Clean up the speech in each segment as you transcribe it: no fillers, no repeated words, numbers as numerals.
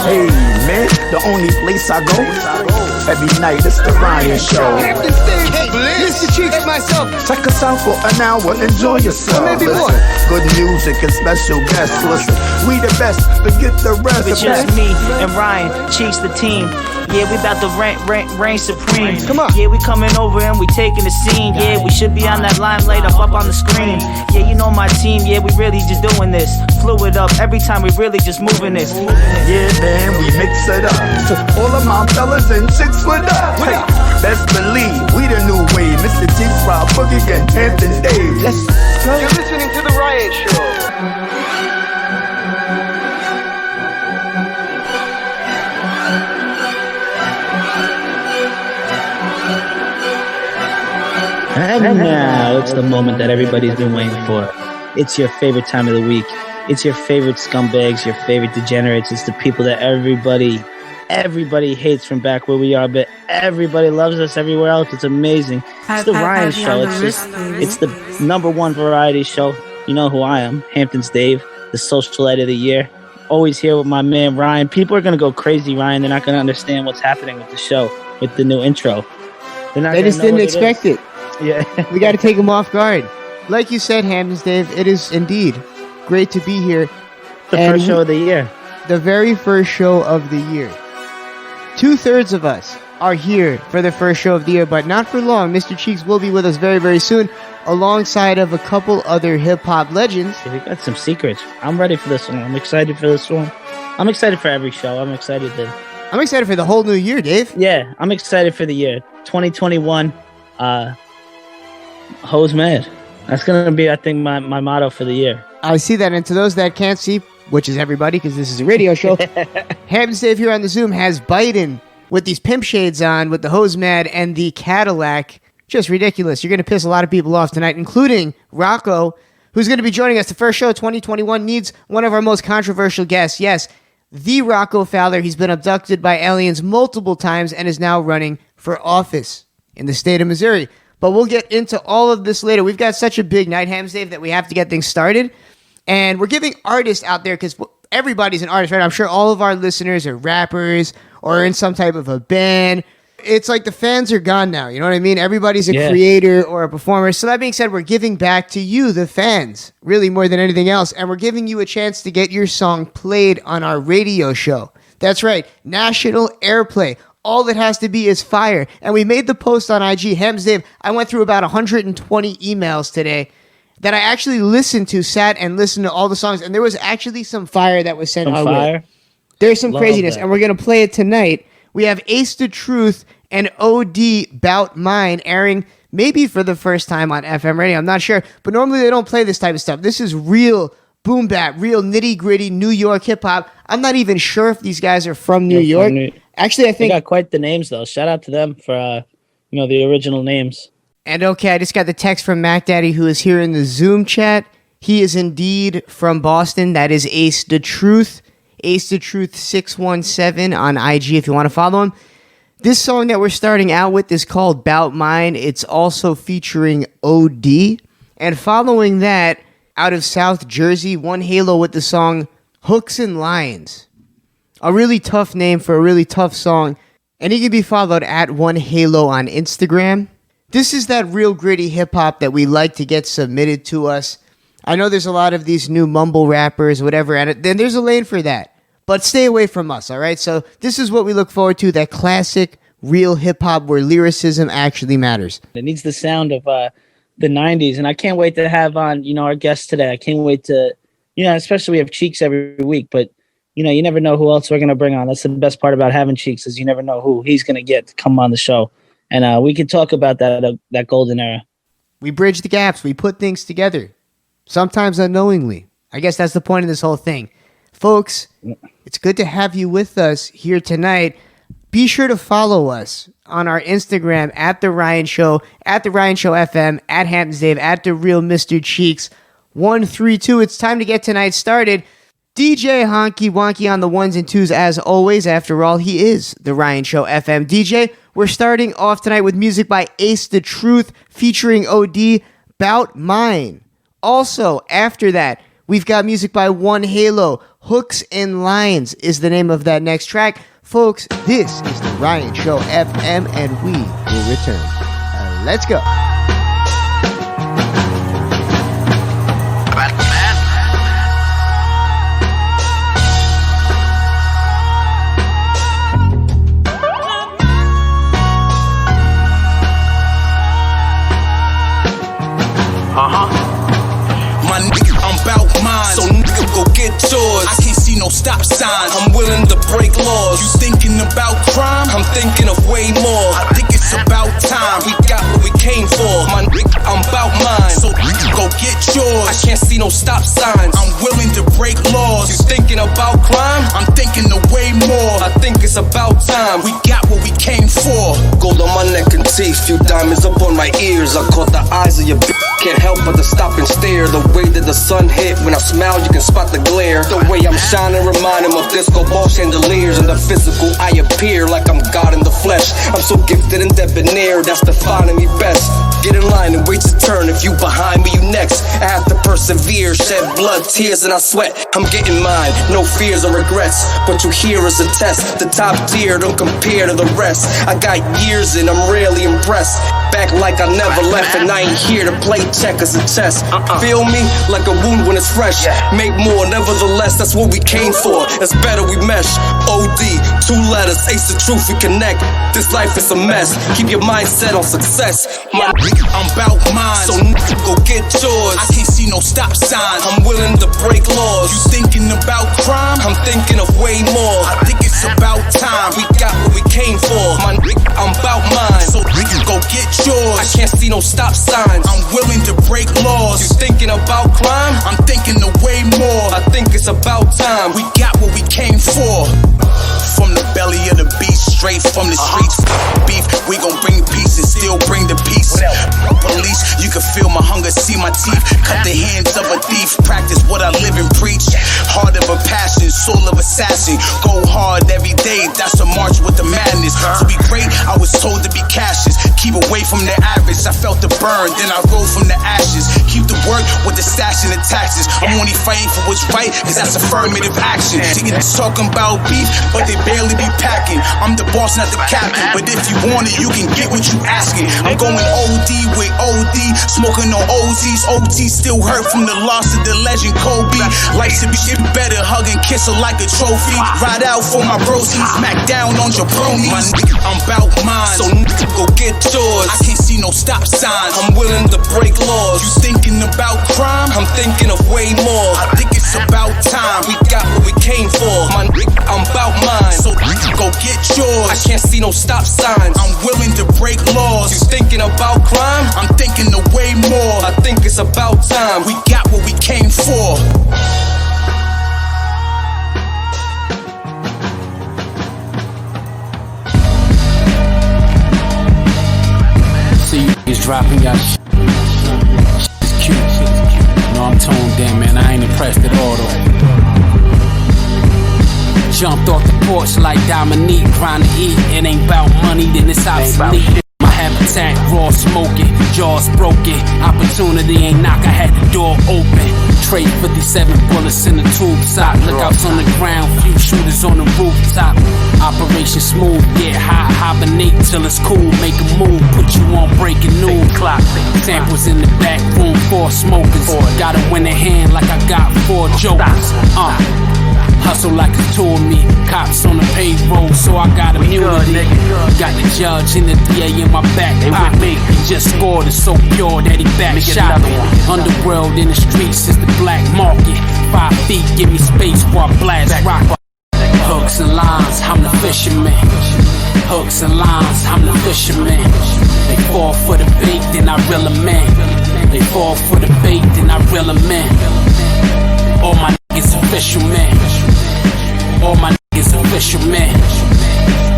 Hey man, the only place I go every night is the Ryan Show. Hampton Stage, hey, Mr. Cheeks, myself. Check us out for an hour, enjoy yourself. Or maybe more. Good music and special guests. Listen, we the best, forget the rest. It's just me and Ryan, Cheeks the team. Yeah, we about to reign supreme. Come on. Yeah, we coming over and we taking the scene. Yeah, we should be on that limelight up on the screen. Yeah, you know my team. Yeah, we really just doing this. Flew it up every time we really just moving this. Yeah, man, we mix it up. To all of my fellas and chicks with us. Hey, best believe we the new wave. Mr. Cheeks, Rob Boogie, and Hampton Dave. Let's go. You're listening to The Riot Show. And now it's the moment that everybody's been waiting for. It's your favorite time of the week. It's your favorite scumbags, your favorite degenerates. It's the people that everybody hates from back where we are, but everybody loves us everywhere else. It's amazing. It's the Ryan Show. It's the number one variety show. You know who I am, Hampton's Dave, the socialite of the year. Always here with my man Ryan. People are going to go crazy, Ryan. They're not going to understand what's happening with the show, with the new intro. They just didn't expect it. Yeah. We got to take them off guard. Like you said, Hamptons Dave, it is indeed great to be here. The first show of the year. The very first show of the year. 2/3 of us are here for the first show of the year, but not for long. Mr. Cheeks will be with us very, very soon, alongside of a couple other hip-hop legends. Yeah, we got some secrets. I'm ready for this one. I'm excited for this one. I'm excited for every show. I'm excited for the whole new year, Dave. Yeah, I'm excited for the year. 2021, Hoes Mad. That's going to be, I think, my motto for the year. I see that, and to those that can't see, which is everybody, because this is a radio show, Hamptons Dave here on the Zoom has Biden with these pimp shades on, with the Hose Mad and the Cadillac. Just ridiculous. You're going to piss a lot of people off tonight, including Rocco, who's going to be joining us. The first show of 2021 needs one of our most controversial guests. Yes, the Rocco Fowler. He's been abducted by aliens multiple times and is now running for office in the state of Missouri. But we'll get into all of this later. We've got such a big night, Hamptons Dave, that we have to get things started. And we're giving artists out there, because everybody's an artist, right? I'm sure all of our listeners are rappers or in some type of a band. It's like the fans are gone now, you know what I mean? Everybody's a creator or a performer. So that being said, we're giving back to you, the fans, really more than anything else. And we're giving you a chance to get your song played on our radio show. That's right, national airplay. All it has to be is fire. And we made the post on IG. Hamptons Dave, I went through about 120 emails today that I actually sat and listened to all the songs, and there was actually some fire that was sent our way. There's some craziness, and we're going to play it tonight. We have Ace the Truth and OD Bout Mine airing maybe for the first time on FM radio. I'm not sure, but normally they don't play this type of stuff. This is real boom bap, real nitty-gritty New York hip-hop. I'm not even sure if these guys are from New York. Actually, I think they got quite the names, though. Shout out to them for the original names. And okay, I just got the text from Mac Daddy, who is here in the Zoom chat. He is indeed from Boston. That is Ace the Truth. Ace the Truth 617 on IG if you want to follow him. This song that we're starting out with is called Bout Mine. It's also featuring OD. And following that, out of South Jersey, One Halo with the song Hooks and Lines. A really tough name for a really tough song. And he can be followed at One Halo on Instagram. This is that real gritty hip-hop that we like to get submitted to us. I know there's a lot of these new mumble rappers, whatever, and then there's a lane for that. But stay away from us, all right? So this is what we look forward to, that classic, real hip-hop where lyricism actually matters. It needs the sound of the 90s, and I can't wait to have on, our guests today. I can't wait to, especially we have Cheeks every week, but, you never know who else we're going to bring on. That's the best part about having Cheeks, is you never know who he's going to get to come on the show. And we can talk about that golden era. We bridge the gaps. We put things together. Sometimes unknowingly. I guess that's the point of this whole thing. Folks, it's good to have you with us here tonight. Be sure to follow us on our Instagram at The Ryan Show, at The Ryan Show FM, at Hamptons Dave, at The Real Mr. Cheeks 132. It's time to get tonight started. DJ Honky Wonky on the ones and twos as always. After all, he is The Ryan Show FM. DJ, we're starting off tonight with music by Ace the Truth featuring OD, Bout Mine. Also, after that, we've got music by One Halo, Hooks and Lines is the name of that next track. Folks, this is the Ryan Show FM, and we will return. Let's go. I'm bout mine, so nigga go get yours. I can't see no stop signs, I'm willing to break laws. You thinking about crime? I'm thinking of way more. I think it's about time, we got what we came for. My nigga, I'm bout mine, so nigga go get yours. I can't see no stop signs, I'm willing to break laws. You thinking about crime? I'm thinking of way more. I think it's about time, we got what we came for. Gold on my neck and teeth, few diamonds up on my ears. I caught the eyes of your bitch. Can't help but to stop and stare. The way that the sun hit, when I smile you can spot the glare. The way I'm shining remind him of disco ball chandeliers. In the physical I appear like I'm God in the flesh. I'm so gifted and debonair, that's defining me best. Get in line and wait your turn, if you behind me you next. I have to persevere, shed blood, tears and I sweat. I'm getting mine, no fears or regrets. What you hear is a test, the top tier don't compare to the rest. I got years and I'm rarely impressed. Back like I never left and I ain't here to play checkers and chess. Feel me? Like a wound when it's fresh. Make more, nevertheless, that's what we came for. It's better we mesh. OD, 2 letters, ace of truth, we connect. This life is a mess. Keep your mind set on success. I'm bout mine, so nigga go get yours. I can't see no stop signs, I'm willing to break laws. You thinking about crime? I'm thinking of way more. I think it's about time, we got what we came for. My nigga, I'm bout mine, so nigga go get yours. I can't see no stop signs, I'm willing to break laws. You thinking about crime? I'm thinking of way more. I think it's about time, we got what we came for. From the belly of the beast, straight from the streets. Beef, we gon' bring peace and still bring the peace. Police, you can feel my hunger, see my teeth. Cut the hands of a thief, practice what I live and preach. Heart of a passion, soul of assassin. Go hard every day, that's a march with the madness. To be great, I was told to be cautious. Keep away from the average, I felt the burn, then I rose from the ashes. Keep the work with the stash and the taxes. I'm only fighting for what's right, cause that's affirmative action. Niggas talking about beef, but they barely be packing. I'm the boss, not the captain, but if you want it, you can get what you asking. I'm going OD with OD, smoking on OZs. OT still hurt from the loss of the legend Kobe. Like to be shit better, hug and kiss her like a trophy. Ride out for my bros, he smack down on your bronies. My nigga, I'm bout mine, so nigga go get yours. I can't see no stop signs, I'm willing to break laws. You thinking about crime? I'm thinking of way more. I think it's about time, we got what we came for. My nigga, I'm bout mine, so nigga go get yours. I can't see no stop signs, I'm willing to break laws. You thinking about crime? I'm thinking of way more. I think it's about time, we got what we came for. See you niggas dropping y'all shit. Shit's cute. No, I'm toned down, man. I ain't impressed at all, though. Jumped off the porch like Dominique, trying to eat. It ain't about money, then it's obsolete. My habitat raw smoking, jaws broken. Opportunity ain't knock, I had the door open. Trade 57 bullets in the tube sock. Lookouts on the ground, few shooters on the rooftop. Operation smooth, get high, hibernate till it's cool. Make a move, put you on breaking news. Samples in the back room, 4 smokers. Gotta win a hand like I got 4 jokers. Hustle like a tool me. Cops on the payroll, so I got immunity. Got the judge and the DA in my back pocket. He just scored, it's so pure that he back shot me. Underworld in the streets is the black market. 5 feet, give me space for I blast rock. Hooks and lines, I'm the fisherman. Hooks and lines, I'm the fisherman. They fall for the bait, then I reel them in. They fall for the bait, then I reel them in. All my niggas official men. All my niggas official men.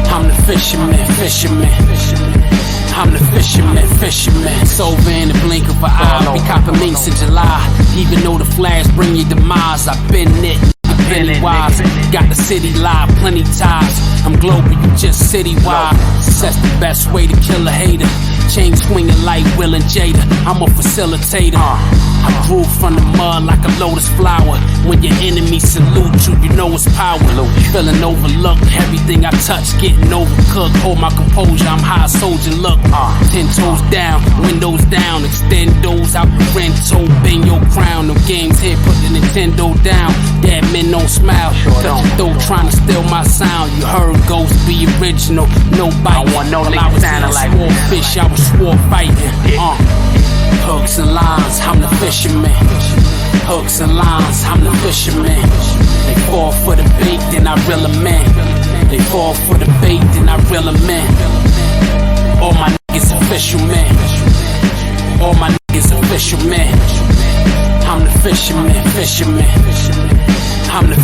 I'm the fisherman. I'm the fisherman. It's over in the blink of an eye. We copping minks in July. Even though the flags bring your demise, I've been it. Pennywise, got the city live, plenty ties. I'm global, you just citywide. That's the best way to kill a hater. chain swinging like Will and Jada. I'm a facilitator. I grew from the mud like a lotus flower. When your enemies salute you, you know it's power. Feeling overlooked, everything I touch getting overcooked. Hold my composure, I'm high soldier look. 10 toes down, windows down, extend those out the rental. Bang your crown, no games here, put the Nintendo down. Dead men don't smile, touch your throat trying to steal my sound. You heard Ghost be original, no bite. While I was in a swore fish, I was swore fighting. Hooks and lines, I'm the fisherman. Hooks and lines, I'm the fisherman. They fall for the bait, then I reel them in. They fall for the bait, then I reel them in. All my niggas official man. All my niggas official man. I'm the fisherman. I'm the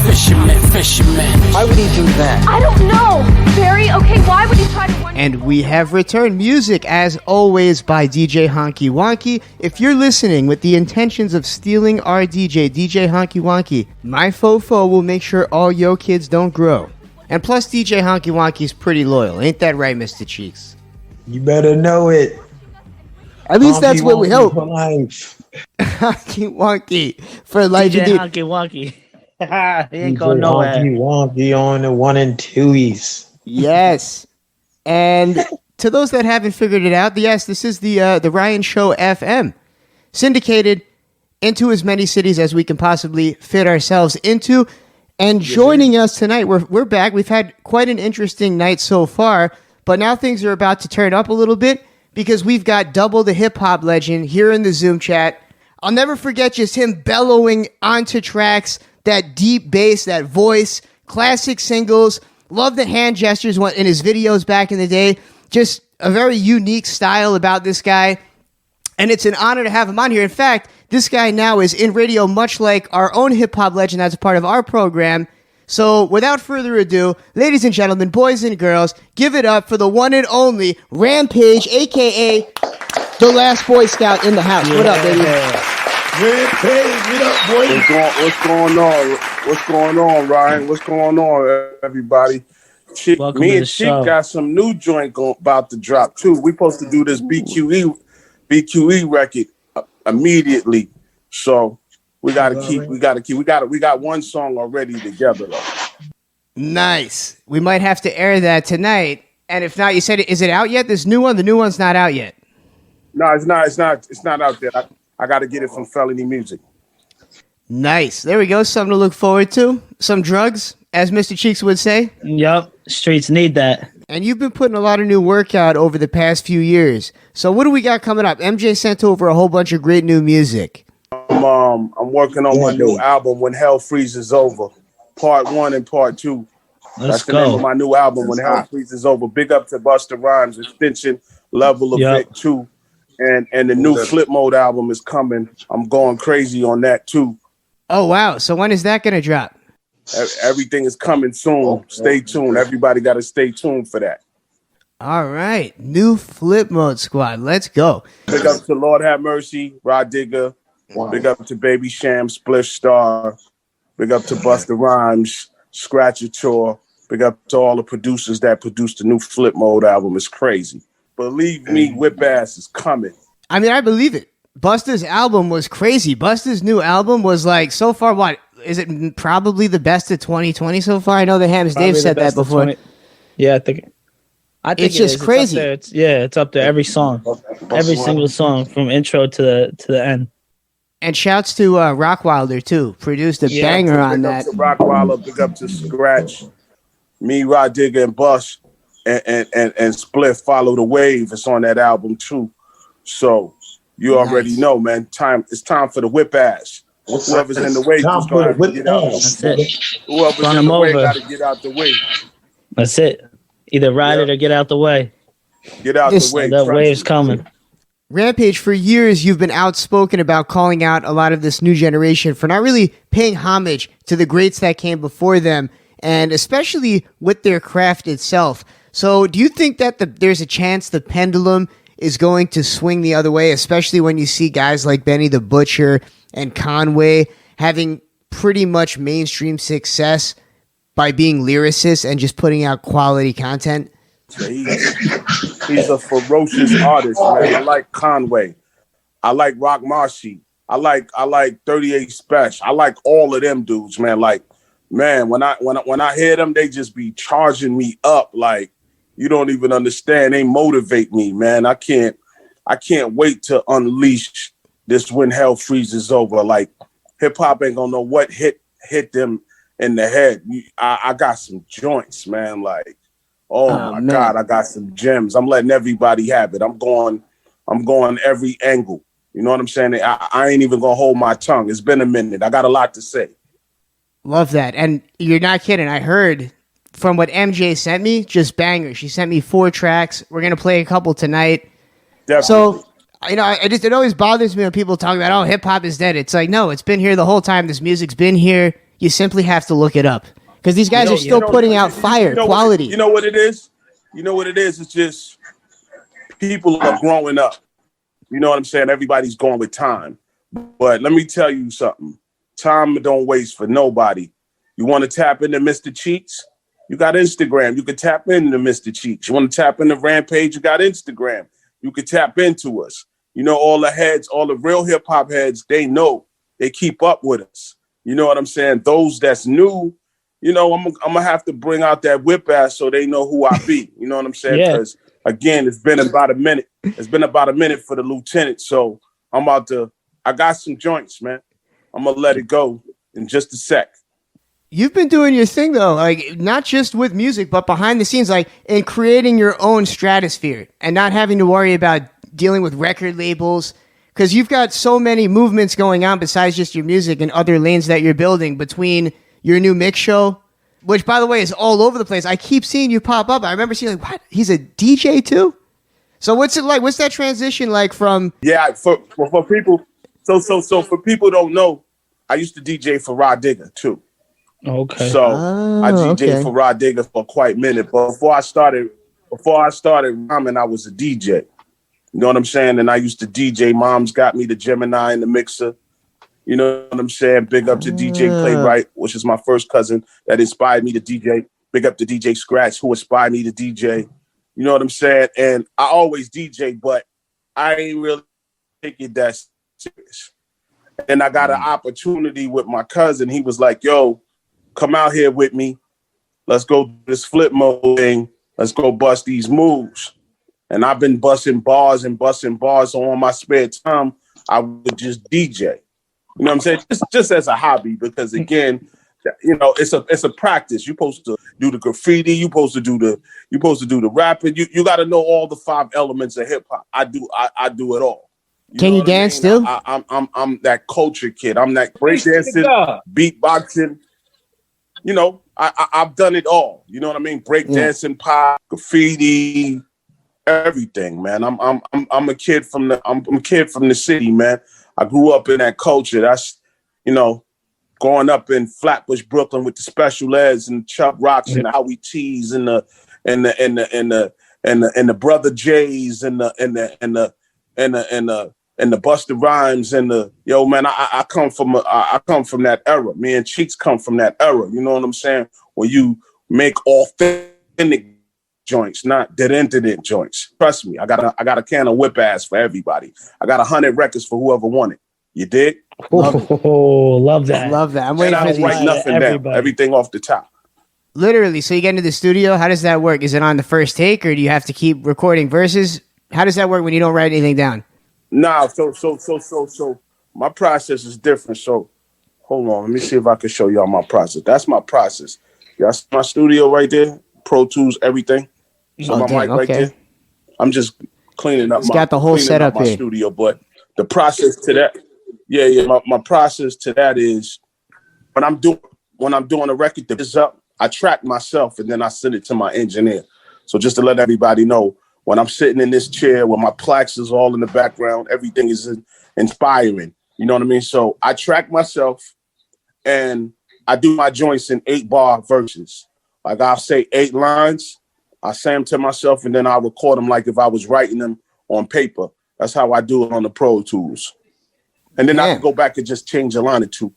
fisherman. Why would he do that? I don't know, Barry. Okay, why would he try to run? And we have returned music, as always, by DJ Honky Wonky. If you're listening with the intentions of stealing our DJ Honky Wonky, my fofo will make sure all yo kids don't grow. And plus, DJ Honky Wonky's pretty loyal. Ain't that right, Mr. Cheeks? You better know it. At least that's what we hope. For life. Honky Wonky for life. DJ Indeed. Honky Wonky. He ain't going nowhere. Wonky on the 1 and 2s. Yes. And to those that haven't figured it out, yes, this is the Ryan Show FM, syndicated into as many cities as we can possibly fit ourselves into. And joining us tonight, we're back. We've had quite an interesting night so far, but now things are about to turn up a little bit because we've got Double the Hip Hop Legend here in the Zoom chat. I'll never forget just him bellowing onto tracks, that deep bass, that voice, classic singles. Love the hand gestures in his videos back in the day. Just a very unique style about this guy. And it's an honor to have him on here. In fact, this guy now is in radio, much like our own hip-hop legend that's a part of our program. So without further ado, ladies and gentlemen, boys and girls, give it up for the one and only Rampage, a.k.a. the last Boy Scout in the house. What up, baby? Rampage, what up, boy? What's going on? What's going on, Ryan? What's going on, everybody? Me and Chic got some new joint about to drop too. We supposed to do this BQE record immediately, so we got one song already together though. Nice. We might have to air that tonight, and if not, you said is it out yet? This new one, the new one's not out yet. No, it's not out there. I got to get it from Felony Music. Nice. There we go. Something to look forward to. Some drugs, as Mr. Cheeks would say. Yup. Streets need that. And you've been putting a lot of new work out over the past few years. So what do we got coming up? MJ sent over a whole bunch of great new music. I'm working on my new album, When Hell Freezes Over, Part 1 and Part 2. That's the name of my new album, When Hell Freezes Over. Big up to Busta Rhymes, Extension, Level of Vic 2. And the new Flip Mode album is coming. I'm going crazy on that too. Oh, wow. So when is that going to drop? Everything is coming soon. Stay tuned. Everybody got to stay tuned for that. All right. New Flip Mode squad. Let's go. Big up to Lord Have Mercy, Rod Digger. Big up to Baby Sham, Splish Star. Big up to Busta Rhymes, Scratcher Chore. Big up to all the producers that produced the new Flip Mode album. It's crazy. Believe me, Whip Ass is coming. I mean, I believe it. Busta's album was crazy. Busta's new album was like, so far, what? Is it probably the best of 2020 so far? I know the Hams Dave said that before. Yeah, I think it's just crazy. It's up there. Every song, every single song from intro to the end. And shouts to Rockwilder too. Produced a banger on that. Big up to Rockwilder. Big up to Scratch. Me, Rod Digger, and Bush. And Split Follow the Wave. It's on that album too. So you already know, man. It's time for the Whip Ass. Whoever's in the way just gonna have to get out. That's it. Whoever's in the way got to get out the way. That's it. Either ride it or get out the way. Get out the way. That wave's coming. Rampage, for years you've been outspoken about calling out a lot of this new generation for not really paying homage to the greats that came before them, and especially with their craft itself. So do you think that there's a chance the pendulum is going to swing the other way, especially when you see guys like Benny the Butcher and Conway having pretty much mainstream success by being lyricists and just putting out quality content? He's a ferocious artist, man. I like Conway. I like Rock Marcy. I like 38 Special. I like all of them dudes, man. Like, man, when I hear them, they just be charging me up. Like, you don't even understand. They motivate me, man. I can't wait to unleash this when hell freezes over. Like, hip hop ain't gonna know what hit them in the head. I got some joints, man. Like, oh my God, I got some gems. I'm letting everybody have it. I'm going every angle. You know what I'm saying? I ain't even gonna hold my tongue. It's been a minute. I got a lot to say. Love that. And you're not kidding. I heard from what MJ sent me, just banger. She sent me 4 tracks. We're gonna play a couple tonight. Definitely. So, you know, it always bothers me when people talk about, oh, hip hop is dead. It's like, no, it's been here the whole time. This music's been here. You simply have to look it up because these guys are still putting out fire, quality. You know what it is? It's just people are growing up. You know what I'm saying? Everybody's going with time. But let me tell you something. Time don't waste for nobody. You want to tap into Mr. Cheeks? You got Instagram. You can tap into Mr. Cheeks. You want to tap into Rampage? You got Instagram. You can tap into us. You know, all the heads, all the real hip hop heads, they know. They keep up with us. You know what I'm saying? Those that's new, you know, I'm gonna have to bring out that whip ass so they know who I be. You know what I'm saying? Because again, it's been about a minute. It's been about a minute for the lieutenant. So I got some joints, man. I'm gonna let it go in just a sec. You've been doing your thing though, like not just with music, but behind the scenes, like in creating your own stratosphere and not having to worry about dealing with record labels. Because you've got so many movements going on besides just your music and other lanes that you're building between your new mix show, which, by the way, is all over the place. I keep seeing you pop up. I remember seeing, like, what? He's a DJ, too? So what's it like? What's that transition like from... Yeah, for people... So for people who don't know, I used to DJ for Rod Digger, too. Okay. So I DJed for Rod Digger for quite a minute. But before I started rhyming, I was a DJ. You know what I'm saying? And I used to DJ. Mom's got me the Gemini and the mixer. You know what I'm saying? Big up to DJ Playwright, which is my first cousin that inspired me to DJ. Big up to DJ Scratch, who inspired me to DJ. You know what I'm saying? And I always DJ, but I ain't really take it that serious. And I got an opportunity with my cousin. He was like, yo, come out here with me. Let's go do this flip mode thing. Let's go bust these moves. And I've been busting bars on my spare time. I would just DJ. You know what I'm saying? Just as a hobby, because again, you know, it's a practice. You're supposed to do the graffiti. You're supposed to do the rapping. You got to know all the 5 elements of hip hop. I do it all. Can you dance still? I'm that culture kid. I'm that breakdancing, beatboxing. You know, I've done it all. You know what I mean? Breakdancing, pop, graffiti. Everything, man. I'm a kid from the city, man. I grew up in that culture. That's, you know, growing up in Flatbush, Brooklyn, with the Special Eds and Chuck Rocks and the Howie T's and the Brother J's and the Busta Rhymes and the man. I come from that era. Me and Cheeks come from that era. You know what I'm saying? Where you make authentic joints, not dead joints. Trust me, I got a can of whip ass for everybody. I got 100 records for whoever want it. You dig? Love that. I'm waiting for write nothing down. Everything off the top. Literally. So you get into the studio. How does that work? Is it on the first take, or do you have to keep recording verses? How does that work when you don't write anything down? Nah. So my process is different. So hold on. Let me see if I can show y'all my process. That's my process. Y'all see my studio right there? Pro Tools, everything. So my mic right there. I'm just cleaning up. Got the whole setup here. Studio, but the process to that, my process to that is when I'm doing a record that is up, I track myself and then I send it to my engineer. So just to let everybody know, when I'm sitting in this chair where my plaques is all in the background, everything is inspiring. You know what I mean? So I track myself and I do my joints in 8-bar verses. Like I'll say 8 lines. I say them to myself, and then I'll record them like if I was writing them on paper. That's how I do it on the Pro Tools. And then I can go back and just change a line or two.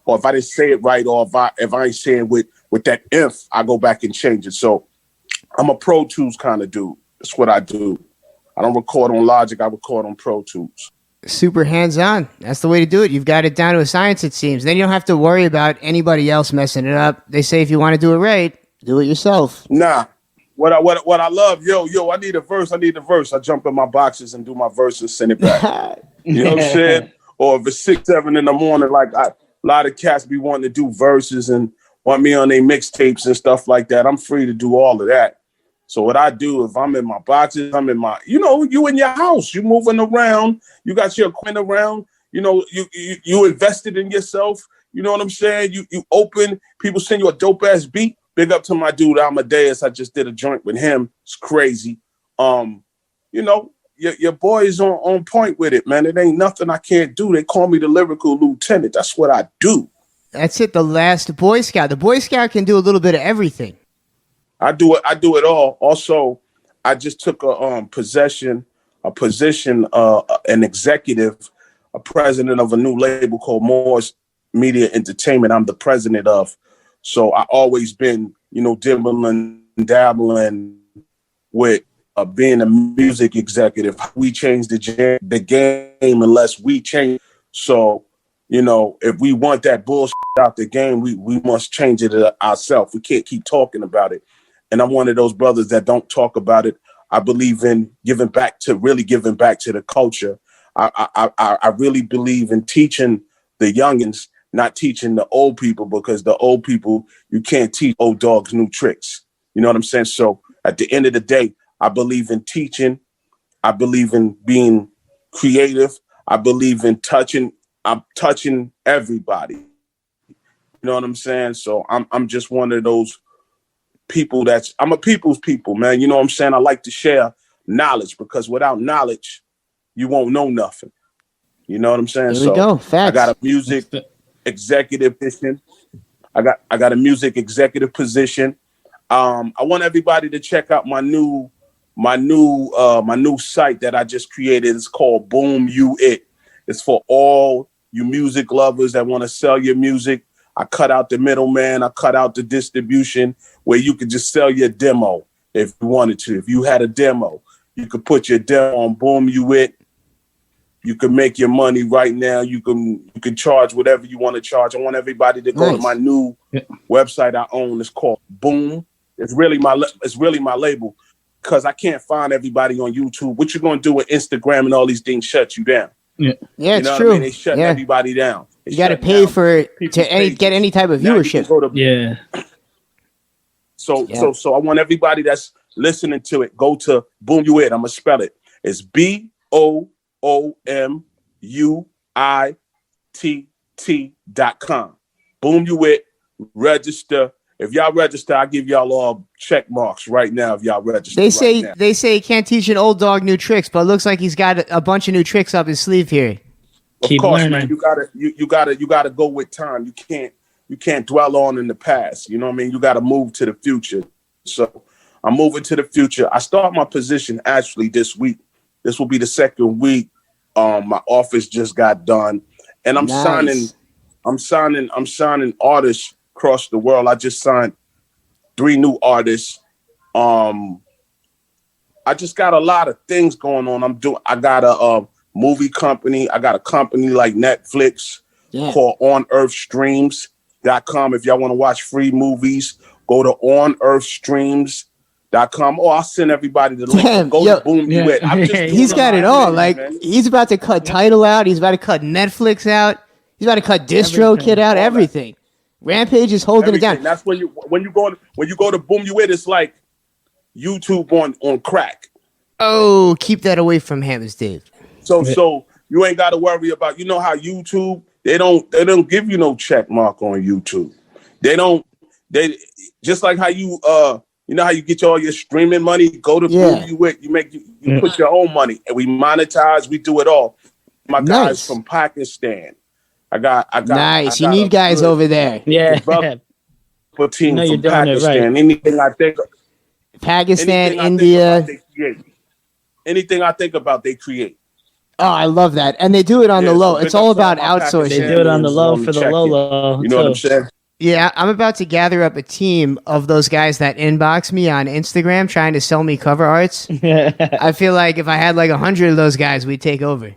Or if I didn't say it right, or if I ain't saying with that if, I go back and change it. So I'm a Pro Tools kind of dude. That's what I do. I don't record on Logic. I record on Pro Tools. Super hands-on. That's the way to do it. You've got it down to a science, it seems. Then you don't have to worry about anybody else messing it up. They say if you want to do it right, do it yourself. Nah. What I love, I need a verse. I jump in my boxes and do my verse and send it back. You know what I'm saying? Or if it's 6, 7 in the morning, like a lot of cats be wanting to do verses and want me on their mixtapes and stuff like that. I'm free to do all of that. So what I do, if I'm in my boxes, I'm in my, you in your house, you moving around, you got your equipment around, you invested in yourself. You know what I'm saying? You open, people send you a dope ass beat. Big up to my dude Amadeus. I just did a joint with him. It's crazy. Your boy is on point with it, man. It ain't nothing I can't do. They call me the lyrical lieutenant. That's what I do. That's it. The last Boy Scout. The Boy Scout can do a little bit of everything. I do it all. Also, I just took a position, an executive, a president of a new label called Moore's Media Entertainment. I'm the president of. So I always been, dibbling, dabbling with being a music executive. We change the game unless we change. So, if we want that bullshit out the game, we must change it ourselves. We can't keep talking about it. And I'm one of those brothers that don't talk about it. I believe in giving back to the culture. I really believe in teaching the youngins, not teaching the old people, because the old people, you can't teach old dogs new tricks. You know what I'm saying? So at the end of the day, I believe in teaching. I believe in being creative. I believe in touching everybody. You know what I'm saying? So I'm just one of those people I'm a people's people, man. You know what I'm saying? I like to share knowledge, because without knowledge, you won't know nothing. You know what I'm saying? There we go. Facts. I got a music executive position. I got a music executive position. I want everybody to check out my new site that I just created. It's called Boom You It. It's for all you music lovers that want to sell your music. I cut out the middleman. I cut out the distribution, where you could just sell your demo if you wanted to. If you had a demo, you could put your demo on Boom You It. You can make your money right now. You can charge whatever you want to charge. I want everybody to go to my new website I own. It's called Boom. It's really my label, because I can't find everybody on YouTube. What you gonna do with Instagram and all these things shut you down? Yeah, it's true. They shut everybody down. You got to pay get any type of viewership. So I want everybody that's listening to it, go to Boom You It. I'm gonna spell it. It's BOOMUITT.com. Boom You It. Register. If y'all register, I'll give y'all all check marks right now. If y'all register, they say he can't teach an old dog new tricks, but it looks like he's got a bunch of new tricks up his sleeve here. Of course, man. You gotta go with time. You can't dwell on in the past. You know what I mean? You gotta move to the future. So I'm moving to the future. I start my position actually this week. This will be the second week. My office just got done, and I'm signing artists across the world. I just signed 3 new artists. I just got a lot of things going on. I got a movie company. I got a company like Netflix called OnEarthStreams.com. If y'all want to watch free movies, go to OnEarthStreams.com. Oh, I'll send everybody the link. To Boom You It. He's got it all. He's about to cut Tidal out. He's about to cut Netflix out. He's about to cut DistroKid out. Everything. Rampage is holding it down. That's when you go to Boom You It, it's like YouTube on crack. Oh, keep that away from Hammers, Dave. So you ain't got to worry about, how YouTube, they don't give you no check mark on YouTube. They just like how you how you get all your streaming money, go to Boom You It, you put your own money, and we monetize, we do it all. My guys from Pakistan. I got nice. You need guys over there. Yeah. Team from Pakistan. Anything I think Pakistan, India. Anything I think about, they create. Oh, I love that. And they do it on the low. It's all about outsourcing. They do it on the low for the low. You know what I'm saying? Yeah, I'm about to gather up a team of those guys that inbox me on Instagram trying to sell me cover arts. I feel like if I had like 100 of those guys, we'd take over.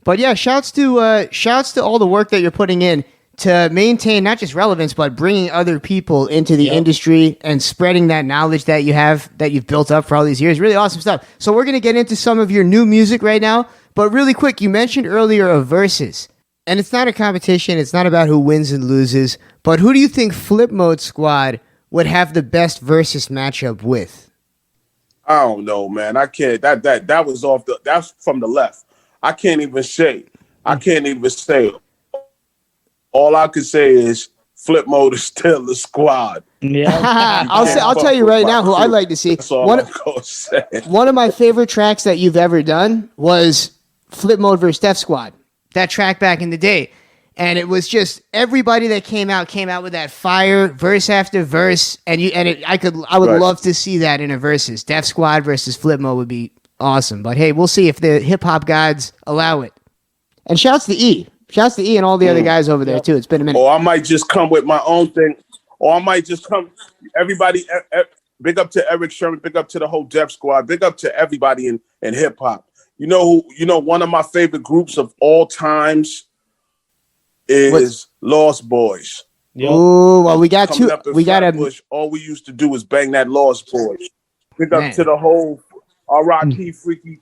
But yeah, shouts to all the work that you're putting in to maintain not just relevance, but bringing other people into the industry and spreading that knowledge that you have, that you've built up for all these years. Really awesome stuff. So we're going to get into some of your new music right now. But really quick, you mentioned earlier a versus. And it's not a competition. It's not about who wins and loses. But who do you think Flip Mode Squad would have the best versus matchup with? I don't know, man. I can't. That was off the. That's from the left. I can't even say. All I can say is Flip Mode is still the squad. Yeah, I'll tell you right now who I'd like to see. That's all I'm gonna say. One of my favorite tracks that you've ever done was Flip Mode vs. Def Squad. That track back in the day. And it was just everybody that came out with that fire, verse after verse. I would love to see that in a versus. Def Squad versus Flip Mode would be awesome. But hey, we'll see if the hip hop gods allow it. And shouts to E. Shouts to E and all the other guys over there too. It's been a minute. Or I might just come with my own thing. Or I might just come. Everybody, big up to Eric Sherman. Big up to the whole Def Squad. Big up to everybody in hip hop. You know one of my favorite groups of all times is Lost Boys. Oh, well, we got two. We got a. All we used to do was bang that Lost Boys. Big up to the whole R.I.P. Freaky,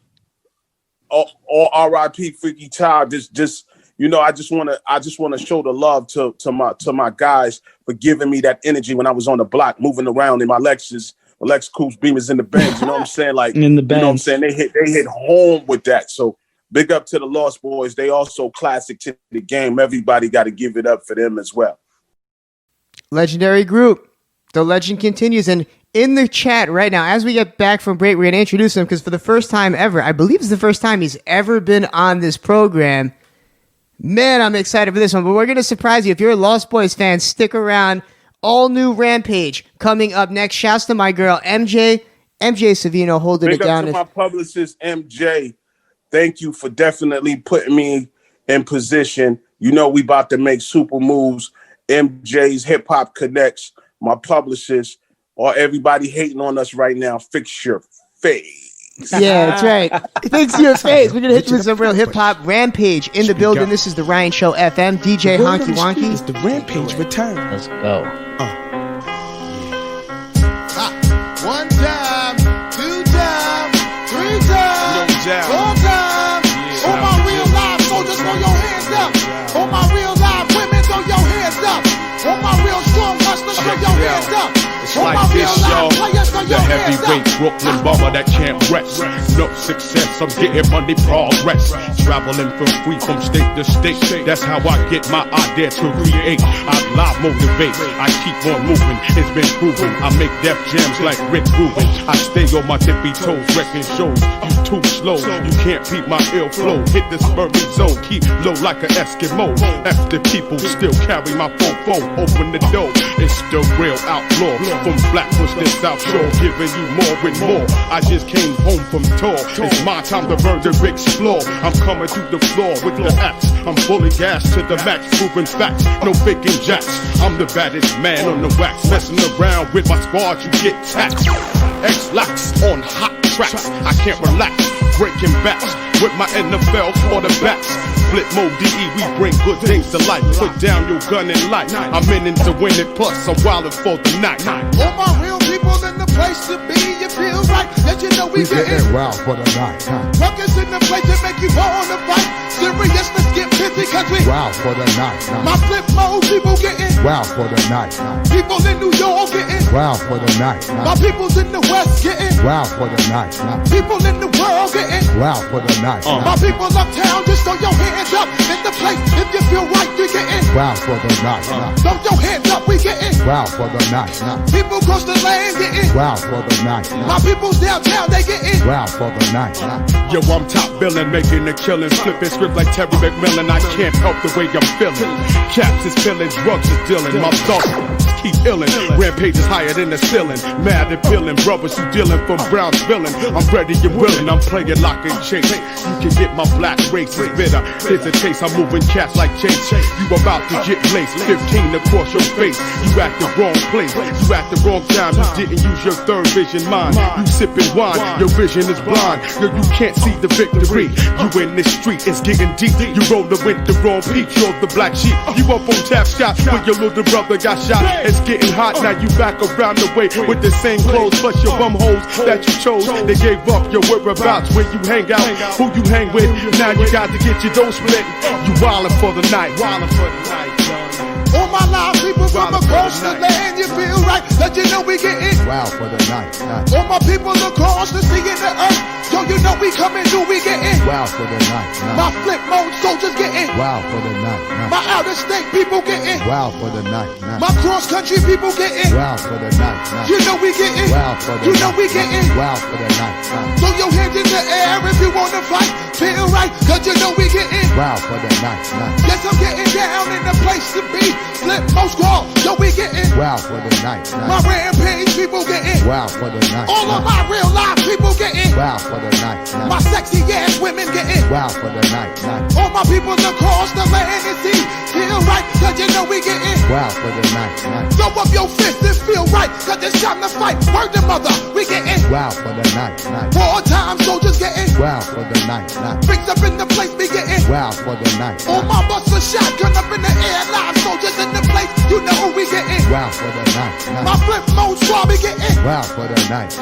or R.I.P. Freaky Child. Just I just want to show the love to my guys for giving me that energy when I was on the block, moving around in my Lexus. Lex Coops, Beamers in the Benz, you know what I'm saying? Like, in the Benz. You know what I'm saying? They hit home with that. So big up to the Lost Boys. They also classic to the game. Everybody got to give it up for them as well. Legendary group. The legend continues. And in the chat right now, as we get back from break, we're going to introduce him because for the first time ever, I believe it's the first time he's ever been on this program. Man, I'm excited for this one. But we're going to surprise you. If you're a Lost Boys fan, stick around. All new Rampage coming up next. Shouts to my girl, MJ Savino, holding it down. Big up to my publicist, MJ. Thank you for definitely putting me in position. You know we about to make super moves. MJ's Hip Hop Connects, my publicist, or everybody hating on us right now, fix your face. Yeah, that's right. Fix your face. We're going to hit you with some real hip-hop. Rampage in the building. This is the Ryan Show FM. DJ Honky Wonky. It's the Rampage return. Let's go. One time, two time, three time, four time. All my real live soldiers, throw your hands up. All my real live women, throw your hands up. All my real strong hustlers, throw your hands up. It's like this, y'all. The heavyweight Brooklyn bomber that can't rest. No success, I'm getting money progress. Traveling from free from state to state. That's how I get my idea to create. I live motivate. I keep on moving. It's been proven. I make death jams like Rick Rubin. I stay on my tippy toes, wrecking shows. You too slow. You can't beat my ill flow. Hit the spurry zone. Keep low like an Eskimo. After people still carry my fofo. Open the door. It's the real outlaw. From Blackbush to South Shore, giving you more and more. I just came home from tour. It's my time to burn the explore. I'm coming through the floor with the axe. I'm fully gassed to the max, proving facts. No faking jacks. I'm the baddest man on the wax. Messing around with my squad, you get taxed. X-Lax on hot tracks. I can't relax. Breaking backs with my NFL quarterbacks. Flip Mode DE, we bring good things to life. Put down your gun and light. I'm in to win it, plus I'm wildin' for the night. All my real people in the place to be. You feel right, let you know we getting wild for the night. Ruckus in the place to make you wanna fight. Serious, let's get busy, cause we wild for the night. My Flip Mode people getting wild for the night. People in New York getting wild for the night. My people's in the West getting wild for the night. People in the world getting wild for the night. My people uptown, just throw your hands up in the place. If you feel right, you're getting wild for the night. Throw your hands up, we getting wild for the night. People across the land getting wild for the night. My people's downtown, they getting wild for the night. Yo, I'm top billing, making a killing, flipping script like Terry McMillan. I can't help the way I'm feeling. Caps is filling, drugs is dealing. My thoughts keep illin'. Rampage is higher than the ceiling. Mad and feeling, brothers who dealing from Brownsville. I'm ready and willing. I'm I'm playing lock and chase. You can get my black race is bitter. Here's a taste, I'm moving cats like Chase. You about to get laced, 15 across your face. You at the wrong place, you at the wrong time. You didn't use your third vision mind. You sipping wine, your vision is blind. You can't see the victory. You in this street, it's getting deep. You rollin' with the wrong peak, you're the black sheep. You up on tap shot when your little brother got shot. It's getting hot, now you back around the way with the same clothes plus your bum hoes that you chose. They gave up your whereabouts, where you hang out, who you hang with. Now you got to get your dough split. You wildin' for the night. All my life, people from across the land, you feel right, let you know we getting wow for the night. All my people across the sea and the earth, yo, you know we coming through, we getting wow for the night. My flip mode soldiers getting wow for the night. My out of state people getting wow for the night. My cross country people getting wow for the night. You know we getting wow for the you know we getting wow for the night. Throw your hands in the air if you wanna fight. Feel right, cause you know we getting wow for the night. Yes, I'm getting down in the place to be. Flip most squad, yo, we getting wow for the night. My rampage people getting wow for the night. All of my real life people getting wow for the night. My sexy ass women getting wow for the night. All my people across the land and sea. Feel right, cause you know we getting wow for the night. Throw up your fist and feel right, cause it's time to fight. Word to mother, we getting wow for the night. Wartime soldiers getting wow for the night. Bricks up in the place, we getting wow for the night. All my busts shotgun up in the air, live soldiers in the place, you know who we getting wow for the night. My flip mode squad, we getting wow for the night.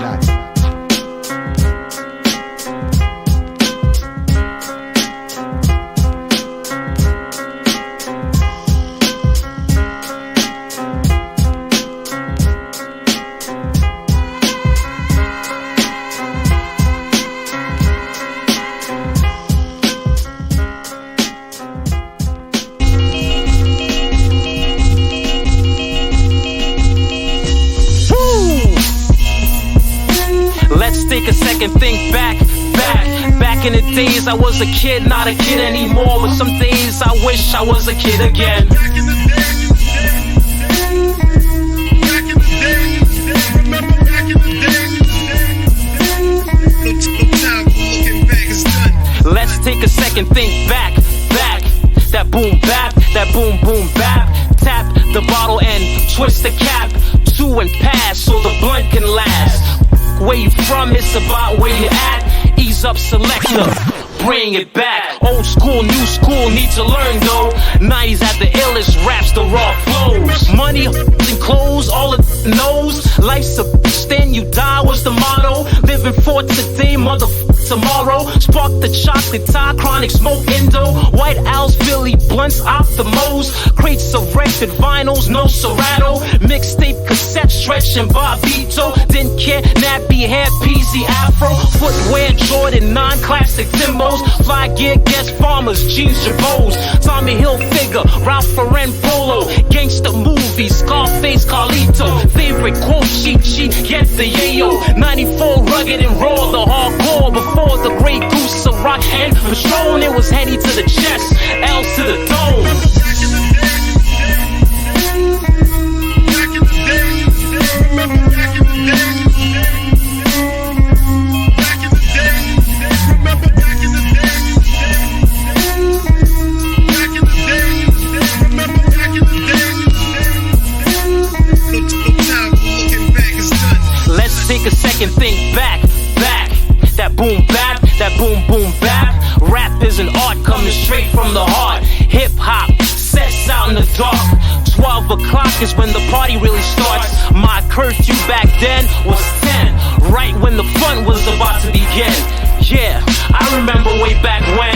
Take a second, think back in the days I was a kid, not a kid anymore. But some days I wish I was a kid again. Let's take a second, think back. That boom bap, that boom boom bap. Tap the bottle and twist the cap. Two and pass so the blunt can last. Where you from, it's about where you at. Ease up, selector, bring it back. Old school, new school, need to learn though. 90s at the illest, raps the raw flows. Money and clothes, all it knows. Life's a bitch, then you die was the motto. Living for today, tomorrow. Spark the chocolate tie, chronic smoke Indo. White Owls, Philly blunts, Optimos. Crates of record vinyls, no Serato. Mixtape cassette, Stretch and Bobito. Didn't care, nappy hair, peasy afro. Footwear, Jordan 9, classic Timbos. Fly gear, guest farmers, jeans, Jabos. Tommy Hilfiger, Ralph Lauren Polo. Gangsta movies, Scarface, Carlito. Favorite quote, cheat, get the yayo. 94 rugged and raw, the hardcore. Before the Grey Goose, a rock and Patron, it was Henny to the chest, L to the dome. Let's take a second, think back. That boom bap, that boom boom bap. Rap is an art coming straight from the heart. Hip hop sets out in the dark. 12 o'clock is when the party really starts. My curfew back then was 10, right when the fun was about to begin. Yeah, I remember way back when.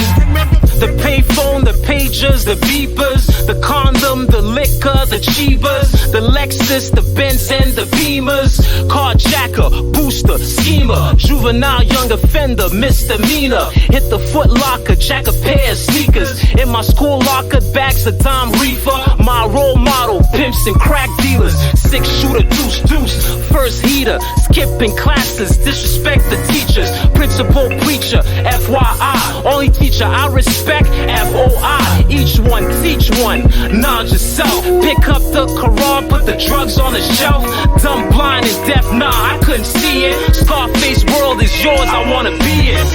The payphone, the pagers, the beepers, the condom, the liquor, the Chivas, the Lexus, the Benz and the Beamers. Carjacker, booster, schemer, juvenile young offender, misdemeanor. Hit the Foot Locker, jack a pair of sneakers. In my school locker, bags of Tom Reefer. My role model, pimps and crack dealers. 6-shooter, deuce, first heater. Skipping classes, disrespect the teachers. Principal, preacher, FYI. Only teacher I respect, FOI. Each one, teach one, knowledge yourself. Pick up the Quran, put the drugs on the shelf. Dumb, blind, and deaf, nah, I couldn't see it. Scar Scarface world is yours, I wanna be in.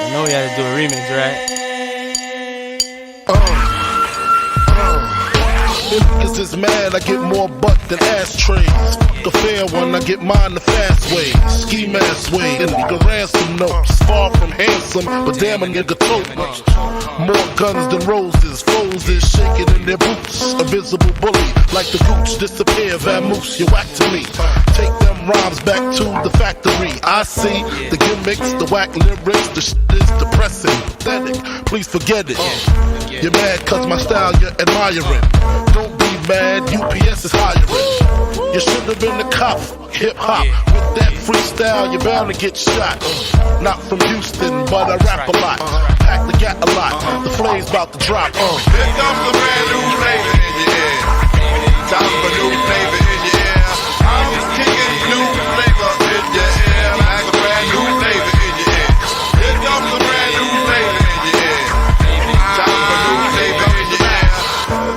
I know we had to do a remix, right? Niggas is mad, I get more butt than ashtrays. Fuck a fair one, I get mine the fast way. Ski mask way, and nigga ransom notes. Far from handsome, but damn a nigga tote. More guns than roses, foes is shaking in their boots. A visible bully, like the gooch, disappear, vamoose, you whack to me. Take them rhymes back to the factory. I see the gimmicks, the whack lyrics, the shit is depressing, pathetic. Please forget it. You're mad cause my style you're admiring. Don't be mad, UPS is hiring. You should have been the cop, hip hop. With that freestyle, you're bound to get shot. Not from Houston, but I rap a lot. Pack the gat a lot, the flame's about to drop. Here comes the brand new flavor in your ear. Time for new flavor in your ear. I'm just kicking new flavor in your ear. Like a brand new flavor in your ear. Here comes the brand new flavor in your ear. Time for new flavor in your ear.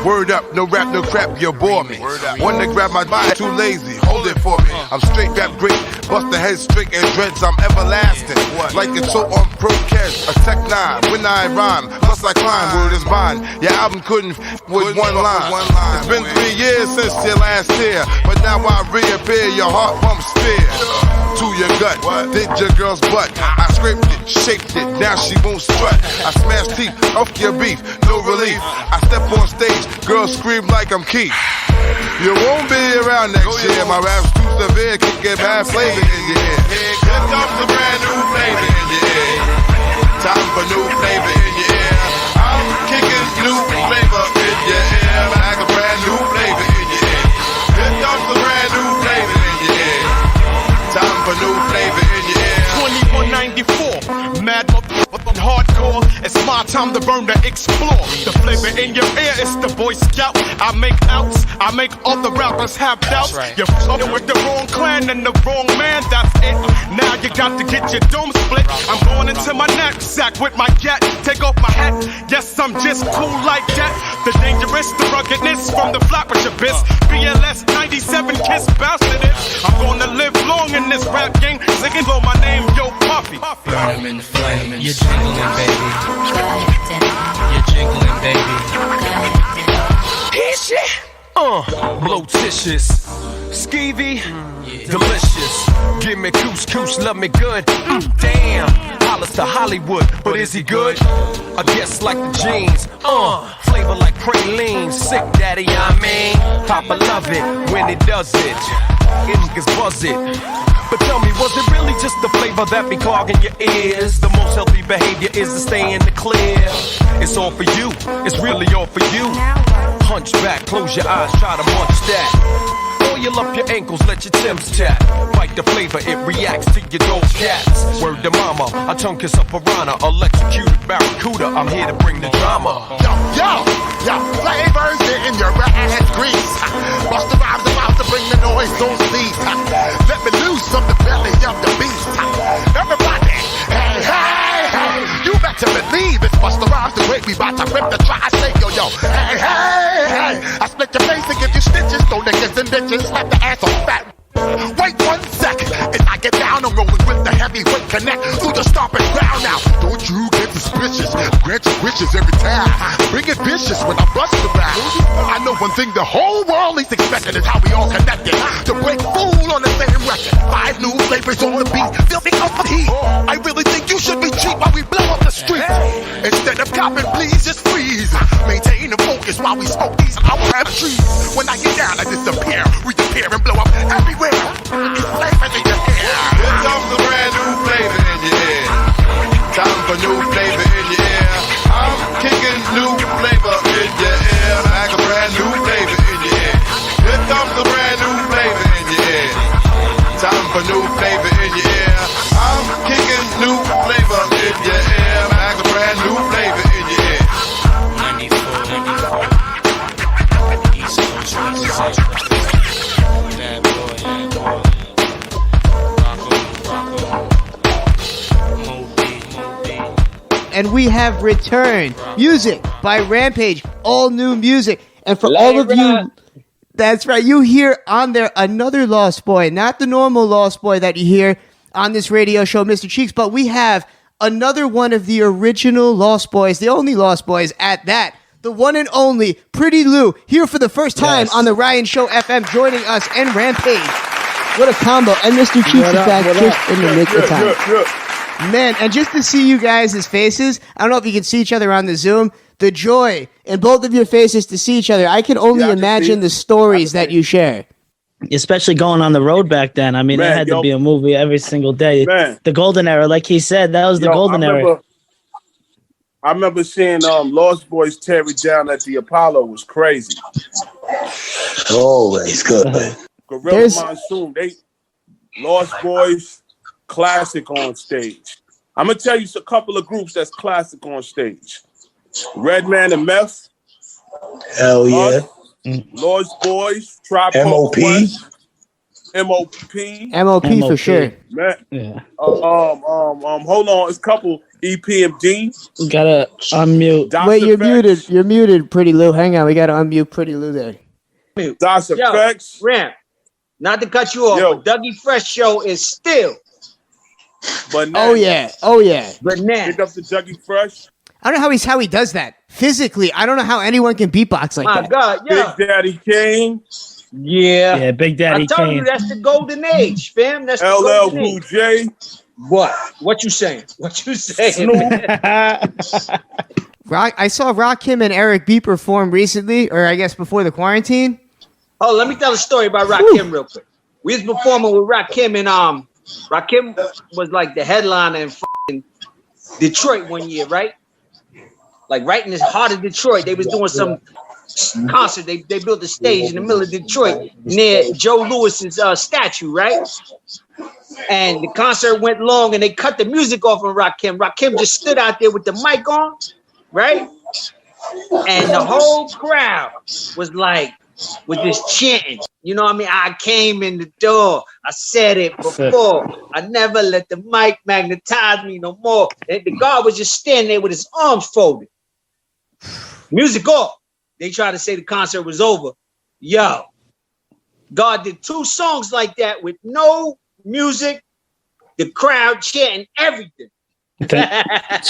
Word up, no rap, no crap, you bore me. One to grab my body, too lazy, hold it for me. I'm straight rap great, bust the head straight and dreads, I'm everlasting. Like a toe on Pro Cash, a Tech 9, when I rhyme, plus I climb, word is mine. Your album couldn't with one line. It's been 3 years since your last year, but now I reappear, your heart pumps fear. To your gut, did your girl's butt. I scraped it, shaped it, now she won't strut. I smashed teeth, off your beef, no relief. I step on stage, girls scream like I'm Keith. You won't be around next year, my rap's too severe, can get bad flavor in your ear. Here comes the brand new flavor in your ear. Time for new flavor in your ear. I'm kicking new flavor in your ear. Like a brand new flavor in your ear. Here comes the brand new flavor in your ear. Time for new flavor in your ear. 2194, mad motherfucking hardcore. It's my time to burn, to explore. The flavor in your ear is the Boy Scout. I make outs, I make other rappers have doubts. Right. You're fucking with the wrong clan and the wrong man, that's it. Now you got to get your dome split. I'm going into my knapsack with my gat. Take off my hat, yes, I'm just cool like that. The dangerous, the ruggedness from the Flatbush abyss. BLS 97 Kiss bastard it. I'm gonna live long in this rap game, singing on my name, Yo Puffy. Burn him in the flame, you're jingling, baby. You're jingling, baby. Hit shit. Blotitious, skeevy, delicious. Give me couscous, love me good. Damn, Hollis to Hollywood, but is he good? I guess like the jeans. Flavor like praline, sick daddy, I mean. Papa love it when he does it. Niggas buzz it. But tell me, was it really just the flavor that be clogging your ears? The most healthy behavior is to stay in the clear. It's all for you, it's really all for you. Hunch back, close your eyes, try to munch that. Oil up your ankles, let your Timbs tap. Bite the flavor, it reacts to your dope cats. Word to mama, a tongue kiss a piranha. Electrocuted barracuda, I'm here to bring the drama. Yo, flavors in your ass grease. Busta Rhymes about to bring the noise, don't cease. Let me loose from the belly of the beast. Everybody, hey, you better believe it's Busta Rhymes the way we bout to rip the tri-state, yo. Hey, I split your face and give you stitches, throw niggas in ditches, slap the ass on fat. Wait 1 second, as I get down, I'm rolling with the heavyweight connect through the stomping ground now. Don't you get suspicious, grant your wishes every time. Bring it vicious when I bust around. I know one thing the whole world is expecting is how we all connected. To break fool on the same record. 5 new flavors on the beat, filthy up the heat. I really think you should be cheap while we blow up the streets. Instead of copping, please just freeze. Maintain the focus while we smoke these our trees. When I get down, I disappear, reappear and blow up everywhere. It's flavor in your ear. Here comes the brand new flavor in your ear. Time for new flavor in your ear. I'm kicking new flavor in your ear. Like a brand new flavor in your ear. Here comes the brand new flavor in your ear. a new flavor in your ear. I'm kicking new flavor in your ear. Back a brand new flavor in your ear. 94. East Coast, West Coast. Bad boy. And we have returned. Music by Rampage, all new music. And for all of you, that's right, you hear on there another Lost Boy, not the normal Lost Boy that you hear on this radio show, Mr. Cheeks, but we have another one of the original Lost Boys, the only Lost Boys at that, the one and only Pretty Lou, here for the first time on the Ryan Show FM, joining us and Rampage. What a combo. And Mr. Cheeks is back just in the nick of time. Man, and just to see you guys' faces, I don't know if you can see each other on the Zoom, the joy in both of your faces to see each other. I can only imagine the stories that you share. Especially going on the road back then. I mean, it had to be a movie every single day. Man. The golden era, like he said, that was the golden era. I remember seeing Lost Boys tear it down at the Apollo. It was crazy. Always good. Gorilla Monsoon, they Lost Boys, classic on stage. I'm gonna tell you a couple of groups that's classic on stage. Redman and Meth. Hell yeah. Lost Boys, Tribe MOP. MOP for sure. Man. Yeah. Hold on, it's a couple EPMD. We gotta unmute. Wait, you're muted. You're muted, Pretty Lou. Hang on, we gotta unmute Pretty Lou there. DOS Effects. Ramp. Not to cut you off, but Dougie Fresh show is still. Bananas. Oh yeah. Bananas. Pick up the Dougie Fresh. I don't know how he does that physically. I don't know how anyone can beatbox like that. My God, yeah. Big Daddy Kane. Yeah. Yeah, Big Daddy Kane. I told you that's the golden age, fam. That's the LL golden Cool age. J. What? What you saying? What you saying? I saw Rakim and Eric B perform recently, or I guess before the quarantine. Oh, let me tell a story about Rakim real quick. We was performing with Rakim, and Rakim was like the headliner in fucking Detroit one year, right? Like right in the heart of Detroit, they was doing some concert. They built a stage in the middle of Detroit near Joe Lewis's statue, right? And the concert went long, and they cut the music off of Rakim. Rakim just stood out there with the mic on, right? And the whole crowd was just chanting. You know what I mean? I came in the door. I said it before. I never let the mic magnetize me no more. And the guard was just standing there with his arms folded. Music off. They tried to say the concert was over. Yo, God did 2 songs like that with no music, the crowd chanting everything. That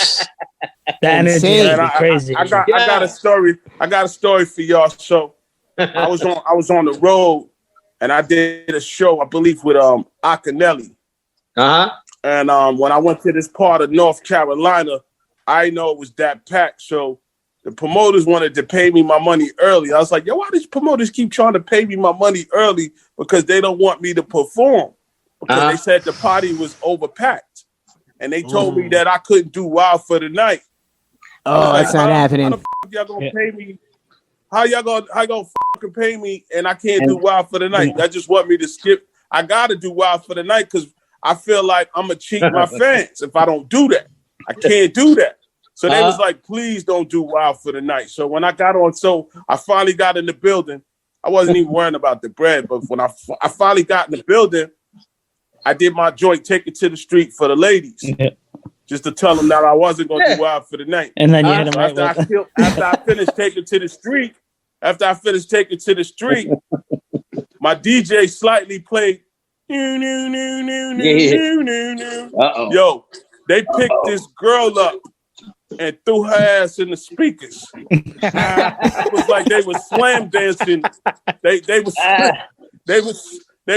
energy is crazy. I got a story. I got a story for y'all. So I was on the road, and I did a show, I believe, with Akinelli. And when I went to this part of North Carolina, I know it was that packed. So the promoters wanted to pay me my money early. I was like, yo, why these promoters keep trying to pay me my money early? Because they don't want me to perform. Because they said the party was overpacked. And they told me that I couldn't do Wild for the Night. Oh, that's not happening. How the fuck y'all gonna pay me? How y'all gonna fucking pay me and I can't do Wild for the Night? That just want me to skip. I gotta do Wild for the Night because I feel like I'm gonna cheat my fans if I don't do that. I can't do that. So they was like, please don't do Wild for the Night. So when I got on, I finally got in the building. I wasn't even worrying about the bread, but when I finally got in the building, I did my joint, Take It to the Street for the ladies. Just to tell them that I wasn't going to do Wild for the Night. And then you hit them after I finished Take It to the Street, my DJ slightly played. Yo, they picked this girl up and threw her ass in the speakers. It was like they were slam dancing. They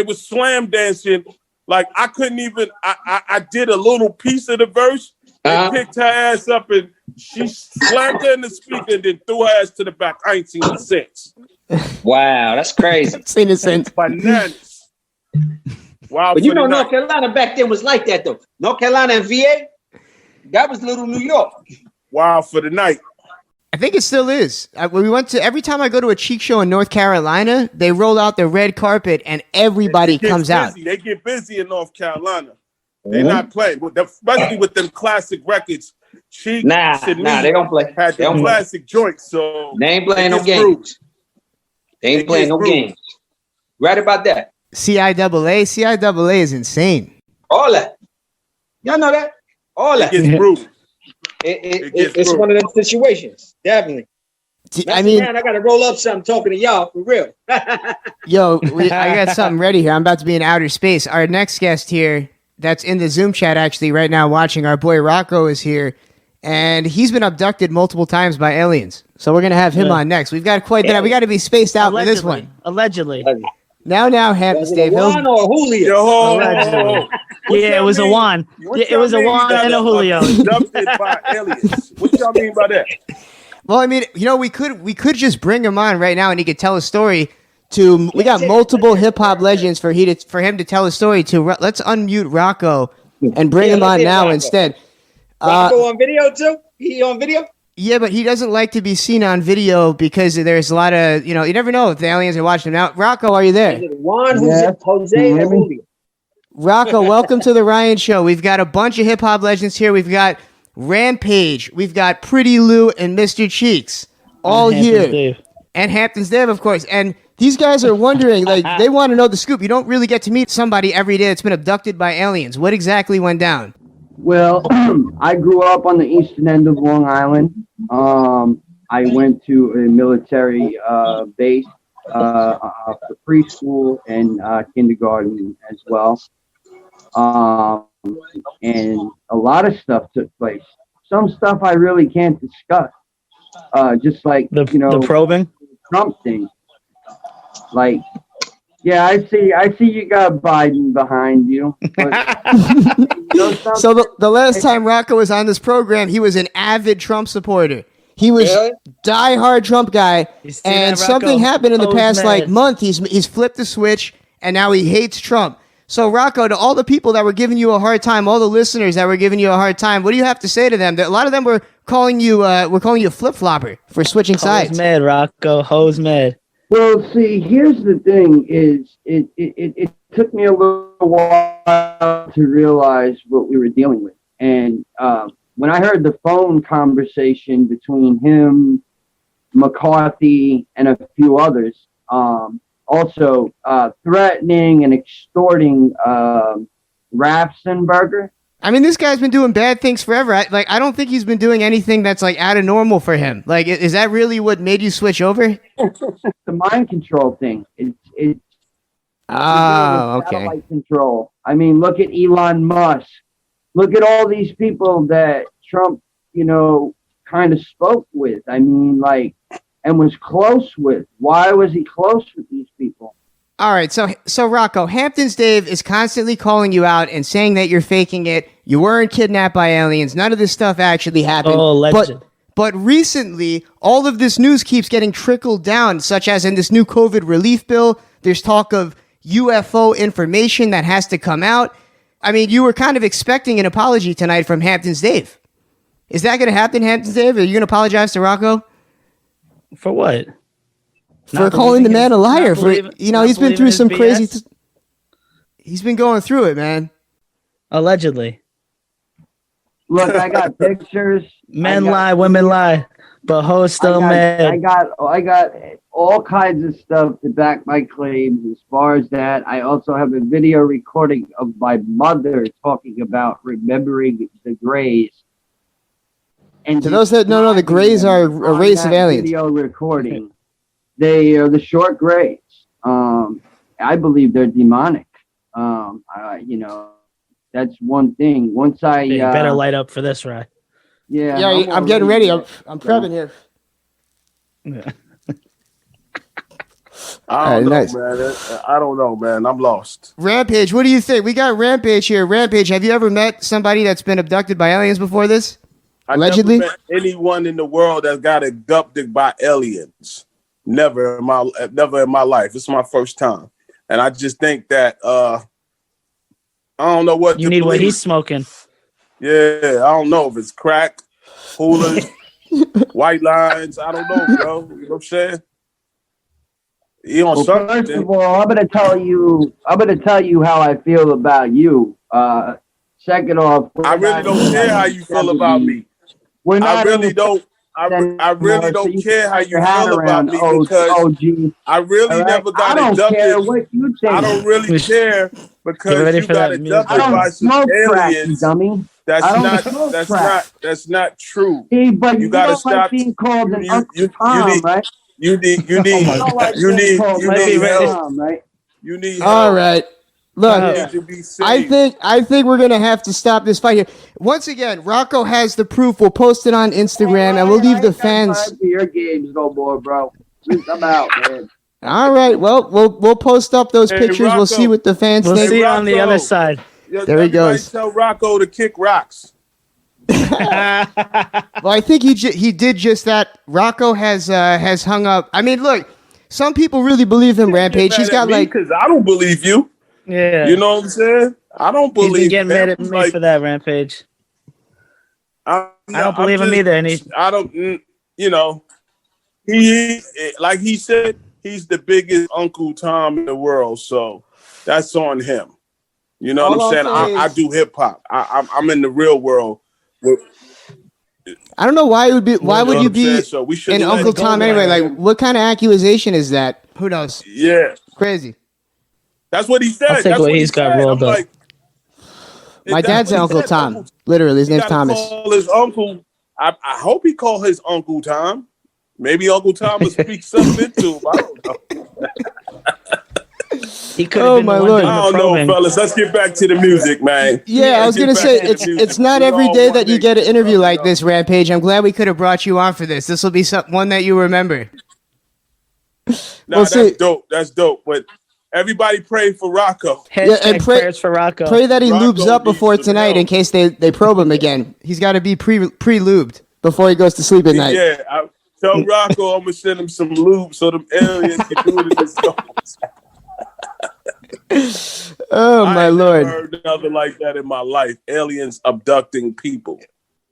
was slam dancing. Like I couldn't even. I did a little piece of the verse. They picked her ass up and she slammed her in the speaker and then threw her ass to the back. I ain't seen it since. Wow, that's crazy. Seen it since. Bananas. Wow, but you know, North Carolina back then was like that though. North Carolina and VA, that was little New York. Wild for the Night. I think it still is. We went to every time I go to a Cheek show in North Carolina, they roll out the red carpet and everybody comes out. They get busy in North Carolina. They're not playing, especially with them classic records. Cheek, nah, they don't play. Had the classic joints, so they ain't playing no games. They ain't playing no games. Right about that. CIAA is insane. All that. Y'all know that? All that. It gets brutal. It's one of them situations. Definitely. I mean, man, I got to roll up something talking to y'all for real. Yo, I got something ready here. I'm about to be in outer space. Our next guest here that's in the Zoom chat actually right now watching, our boy Rocco is here. And he's been abducted multiple times by aliens. So we're going to have him on next. We've got quite that. We got to be spaced out for this one. Allegedly. Now, Hampton Dave. Juan or Julio? Yeah, it was a Juan. It was a Juan and a Julio. Abducted by aliens. What y'all mean by that? Well, I mean, we could just bring him on right now and he could tell a story to. We got multiple hip hop legends for him to tell a story to. Let's unmute Rocco and bring him on now instead. Rocco on video too? He on video? Yeah, but he doesn't like to be seen on video because there's a lot of, you never know if the aliens are watching him. Now, Rocco, are you there? Juan, Jose, and Julio. Rocco, welcome to the Ryan Show. We've got a bunch of hip-hop legends here. We've got Rampage. We've got Pretty Lou and Mr. Cheeks all here. Dave. And Hampton's Dave, of course. And these guys are wondering, they want to know the scoop. You don't really get to meet somebody every day that's been abducted by aliens. What exactly went down? Well, I grew up on the eastern end of Long Island. I went to a military base for preschool and kindergarten as well. And a lot of stuff took place. Some stuff I really can't discuss. Just like the probing Trump thing. Like, yeah, I see you got Biden behind you. So the last time Rocco was on this program, he was an avid Trump supporter. He was diehard Trump guy, and something happened in the past month. He's flipped the switch, and now he hates Trump. So Rocco, to all the people that were giving you a hard time, all the listeners that were giving you a hard time, what do you have to say to them? A lot of them were calling you a flip flopper for switching sides. Hose mad, Rocco. Hose mad. Well, see, here's the thing: is it took me a little while to realize what we were dealing with, and when I heard the phone conversation between him, McCarthy, and a few others, also threatening and extorting Raffensperger. I mean, this guy's been doing bad things forever. I don't think he's been doing anything that's out of normal for him. Is that really what made you switch over? The mind control thing. It's okay. Satellite control. I mean, look at Elon Musk. Look at all these people that Trump, kind of spoke with. I mean, and was close with. Why was he close with these people? All right, so Rocco, Hampton's Dave is constantly calling you out and saying that you're faking it. You weren't kidnapped by aliens. None of this stuff actually happened. Oh, legend. But recently, all of this news keeps getting trickled down, such as in this new COVID relief bill. There's talk of UFO information that has to come out. I mean, you were kind of expecting an apology tonight from Hampton's Dave. Is that going to happen, Hampton's Dave? Are you going to apologize to Rocco? For what? For calling the man a liar. He's been through some crazy... He's been going through it, man. Allegedly. Look, I got pictures. Men lie, women lie, but hoes still mad. I got all kinds of stuff to back my claims as far as that. I also have a video recording of my mother talking about remembering the Greys. And to those that don't know, the Greys are a race of aliens. Video recording. They are the short Greys. I believe they're demonic. That's one thing. Once you better light up for this, right? Yeah, I'm getting ready. I'm prepping here. Yeah. I don't know, man. I'm lost. Rampage, what do you think? We got Rampage here. Rampage, have you ever met somebody that's been abducted by aliens before this? Allegedly? I never met anyone in the world that got abducted by aliens. Never in my life. It's my first time. And I just think that I don't know what you need. What he's smoking. Yeah, I don't know if it's crack, hula, white lines. I don't know, bro. You know what I'm saying? He on something. First of all, I'm gonna tell you how I feel about you. Second off, I really don't care how you feel about me. I really don't care how you feel about me because I really never got abducted. I don't care what you think. I don't really care because you got abducted by some aliens. That's not true. Hey, but you gotta stop being called an Uncle Tom, right? You need help. All right. Look, I think we're gonna have to stop this fight here. Once again, Rocco has the proof. We'll post it on Instagram, and we'll leave the fans. Your games no more, bro. I'm out, man. All right. Well, we'll post up those pictures. Rocco, we'll see what the fans think. We'll see on the other side. There he goes. Tell Rocco to kick rocks. Well, I think he did just that. Rocco has hung up. I mean, look, some people really believe him. Rampage. He's got because I don't believe you. Yeah, you know what I'm saying. I don't believe. He's been getting mad at me for that, Rampage. I don't believe him either. And I don't. You know, he like he said, he's the biggest Uncle Tom in the world. So that's on him. You know what I'm saying? I do hip hop. I'm in the real world. I don't know why it would be. Why would you be an Uncle Tom anyway? Like, what kind of accusation is that? Who knows? Yeah, crazy. That's what he said. I'll take what he's got rolled up. Like, my dad's Uncle Tom. Literally, his name's Thomas. Call his uncle. I hope he called his Uncle Tom. Maybe Uncle Tom will speak something into him. I don't know. He could have been my the one Lord. doing I the don't know, probing. fellas. Let's get back to the music, man. Yeah, I was gonna say it's not every day that you get an interview like this, Rampage. I'm glad we could have brought you on for this. This will be one that you remember. Nah, that's dope. That's dope. But everybody pray for Rocco. Yeah, and prayers for Rocco. Pray that he Rocco lubes up before tonight in case they probe him again. He's got to be pre-lubed before he goes to sleep at night. Yeah, tell Rocco I'm gonna send him some lube so them aliens can do it in his songs. Oh my Lord! I never heard nothing like that in my life. Aliens abducting people.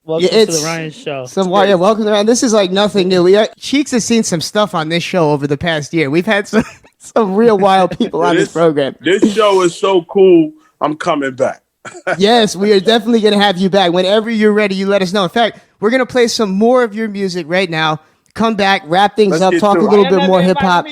Welcome to the Ryan Show. Welcome to Ryan. This is like nothing new. Cheeks has seen some stuff on this show over the past year. We've had some real wild people on this program. This show is so cool. I'm coming back. Yes, we are definitely going to have you back. Whenever you're ready, you let us know. In fact, we're going to play some more of your music right now. Come back, wrap things up, talk a little bit more hip hop.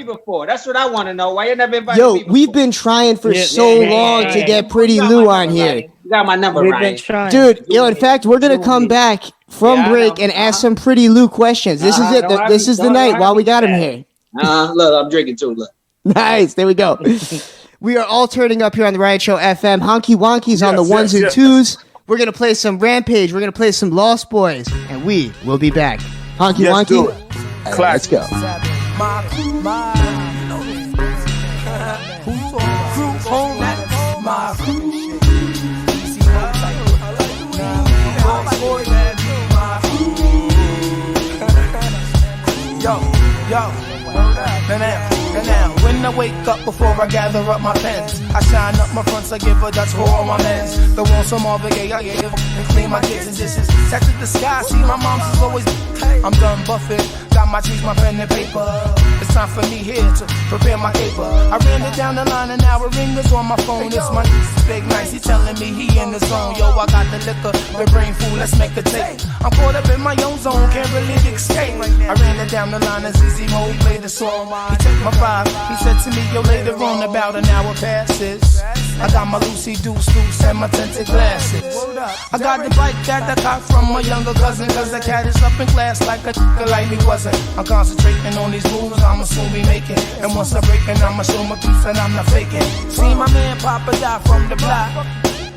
That's what I want to know. Why you never invited me before? We've been trying for so long to get Pretty Lou on here. You got my number, Ryan. Dude, in fact, we're going to come back from break and ask some Pretty Lou questions. This is it. This is the night while we got him here. Look, I'm drinking too. Look. Nice. There we go. We are all turning up here on the Riot Show FM. Honky Wonky's on the ones and twos. We're going to play some Rampage. We're going to play some Lost Boys. And we will be back. Honky Wonky. Let's go. Now, when I wake up before I gather up my pens, I shine up my fronts, I give a Dutch for all my mens. The one some Marvin Gaye, I give and clean my kids and dishes. Set to the sky, see my mom's is always. I'm done buffing, got my trees, my pen and paper. It's time for me here to prepare my paper. I ran it down the line and now a ring is on my phone. It's my big nice, he telling me he in the zone. Yo, I got the liquor, the brain fool, let's make a tape. I'm caught up in my own zone, can't really escape. I ran it down the line as Easy Mo, he played the song. He took my vibe, he said to me, yo, later on about an hour passes. I got my Lucy Deuce and my tinted glasses. I got the bike that I got from my younger cousin, cause the cat is up in class like a like me wasn't. I'm concentrating on these moves I'ma soon be making. And once I break it, I'ma show my piece and I'm not faking. See my man Papa die from the block.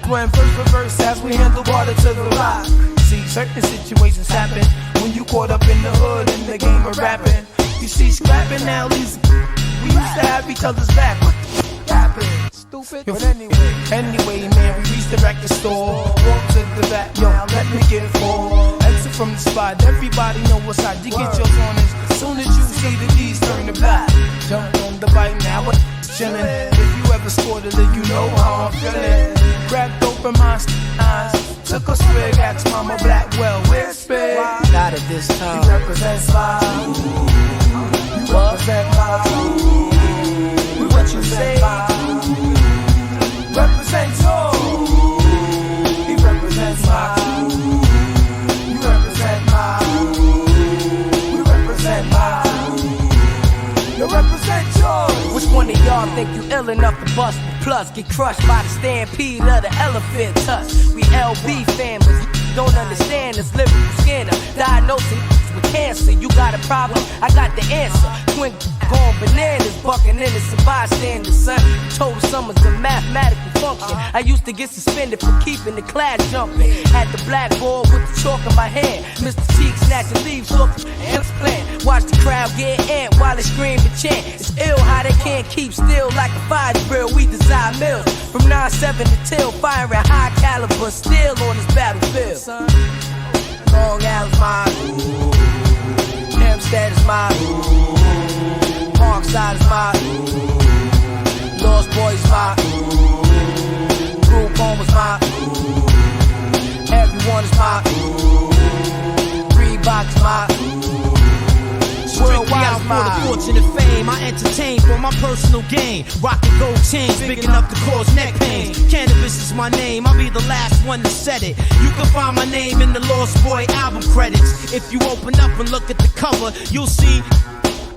When first reverse as we handle water to the rock. See, certain situations happen when you caught up in the hood in the game of rapping. You see scrapping now, these we used to have each other's back. Stupid, but anyway, man, we reached the record store. Walk to the back, yo, let me get four. Exit from the spot, everybody know what's hot. You get yours on as soon as you see the D's turn the black. Jump on the bike now, but chillin'. If you ever scored it, then you know how I'm feeling. Cracked open my eyes. Took a swig at Mama Blackwell. Where's Spig? Not at this time. You represent Smile. You represent Smile. What you say? Represent you. He represents Smile. You represent Smile. We represent Smile. You represent you. Which one of y'all think you ill enough to bust the plus? Get crushed by the stampede of the elephant tusk. We LB families. Don't understand this lyrical scanner. Diagnosing with cancer. You got a problem? I got the answer. Twin going bananas, bucking innocent bystanders, son. Total summers of mathematical function. I used to get suspended for keeping the class jumping. Had the blackboard with the chalk in my hand. Mr. Cheek snatching leaves off the implant. Watch the crowd get amped while they scream and chant. It's ill how they can't keep still like a fire drill. We desire mills from 9-7 to till, firing high caliber steel on this battlefield. Son. Long Island's mine. Hempstead is mine. Parkside is mine. Lost Boys is mine. Group Home is mine. Everyone is mine. Reebok is mine. Worldwide is mine. For the fortune and fame, I entertain for my personal gain. Rockin' gold chains, big enough to cause neck pains. Cannabis is my name, I'll be the last one to set it. You can find my name in the Lost Boy album credits. If you open up and look at the cover, you'll see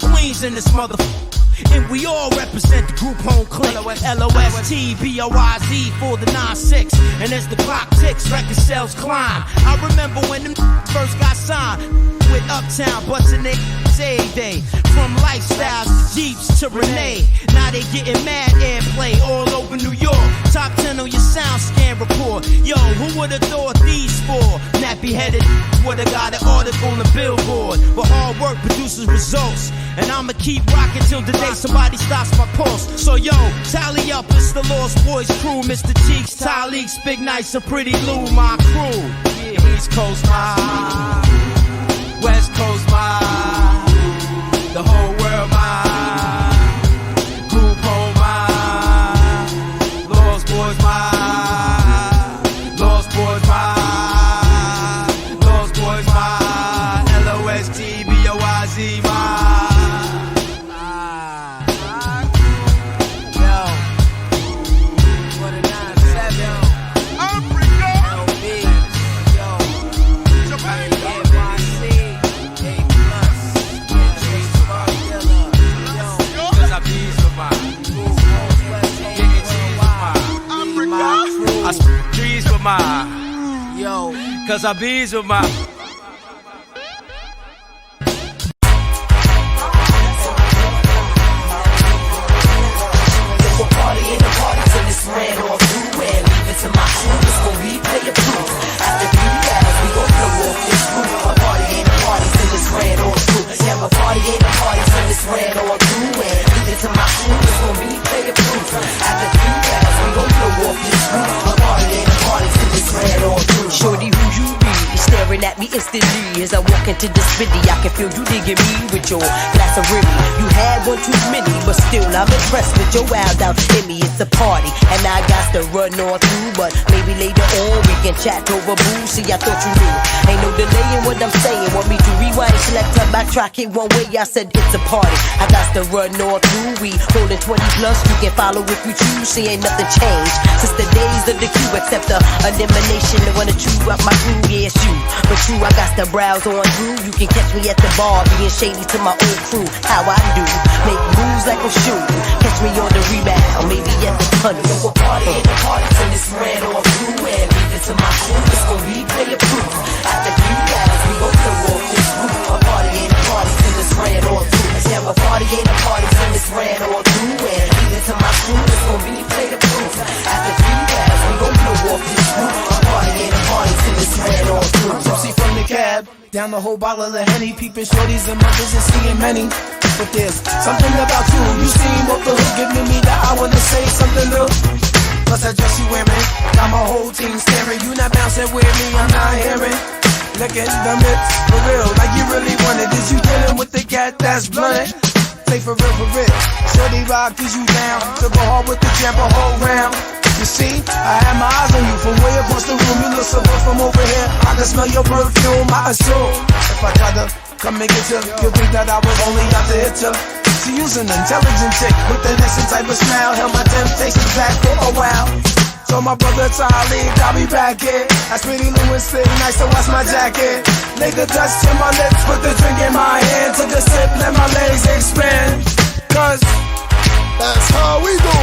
Queens in this motherfucker. And we all represent the group home clique. LOSTBOYZ for the 9-6. And as the clock ticks, record sales climb. I remember when them first got signed with Uptown, bustin' it every day. From lifestyles to Jeeps to Renee. Now they getting mad airplay all over New York. Top 10 on your sound scan report. Yo, who would've thought these four nappy headed would've got an article on the Billboard? But hard work produces results. And I'ma keep rocking till the day somebody stops my pulse. So yo, tally up, it's the Lost Boys crew. Mr. Cheeks, Ty Leaks, Big Nice, and Pretty Lou, my crew. Yeah, East Coast mine, West Coast mine, the whole world mine, group home mine, Lost Boys mine, Lost Boys mine, Lost Boys mine, LOSTBOYZ mine. I spit trees with my, yo, cause I bees with my. Party in the party till it's ran off through and leave it to my crew. It's gon' replay the proof. After 3 hours, we gon' blow off this roof. A party ain't a party till it's ran off through. Yeah, a party ain't a party till it's ran off through and leave it to my crew. It's gon' replay the proof. After 3 hours, we gon' blow off this roof. A party ain't a party till it's ran off through. Shorty, who you be? Staring at me instantly as I walk into this city. I can feel you digging me with your glass of Remy. You had one too many, but still I'm impressed with your wild out in me. It's a party, and I got to run on through. But maybe later on we can chat over booze. See, I thought you knew. Ain't no delay in what I'm saying. Want me to rewind, select, backtrack it one way? I said it's a party. I got to run on through. We holding 20 plus. You can follow if you choose. See, ain't nothing changed since the days of the queue, except the elimination. They wanna chew up my crew. Yeah, it's you. But true, I got to browse on through. You can catch me at the bar, being shady to my old crew. How I do, make moves like I'm shooting. Catch me on the rebound, maybe at the tunnel. So a party ain't a party till it's ran off through and leave it to my crew. It's gon' replay the proof. After 3 hours, we gon' blow off this roof. A party ain't a party till it's ran off through. Yeah, a party ain't a party till it's ran off through and leave it to my crew. It's gon' replay the proof. After 3 hours, we gon' blow off this roof. A party ain't a party till it's ran off through. Tipsy from the cab, down the whole bottle of Henny, peeping shorties and mothers and seeing many. But there's something about you, you seem off the hook, giving me that I wanna say something new. Plus that dress you wearing, got my whole team staring. You not bouncing with me, I'm not hearing. Look at the mix, for real, like you really want it. Is you dealing with the cat that's blunted? Play for real, shorty rock, is you down? To go hard with the jump a whole round. You see, I had my eyes on you from way up across the room, you look so good from over here. I can smell your perfume, I assume. If I try to come and get you, you'll think that I was only out to hit you. She using an intelligent chick with an innocent type of smile. Held my temptations back for a while. So my brother Charlie got me back in. That's Pretty Lou say, nice to wash my jacket. Nigga touched to my lips, put the drink in my hand. Took a sip, let my legs expand. Cause that's how we do.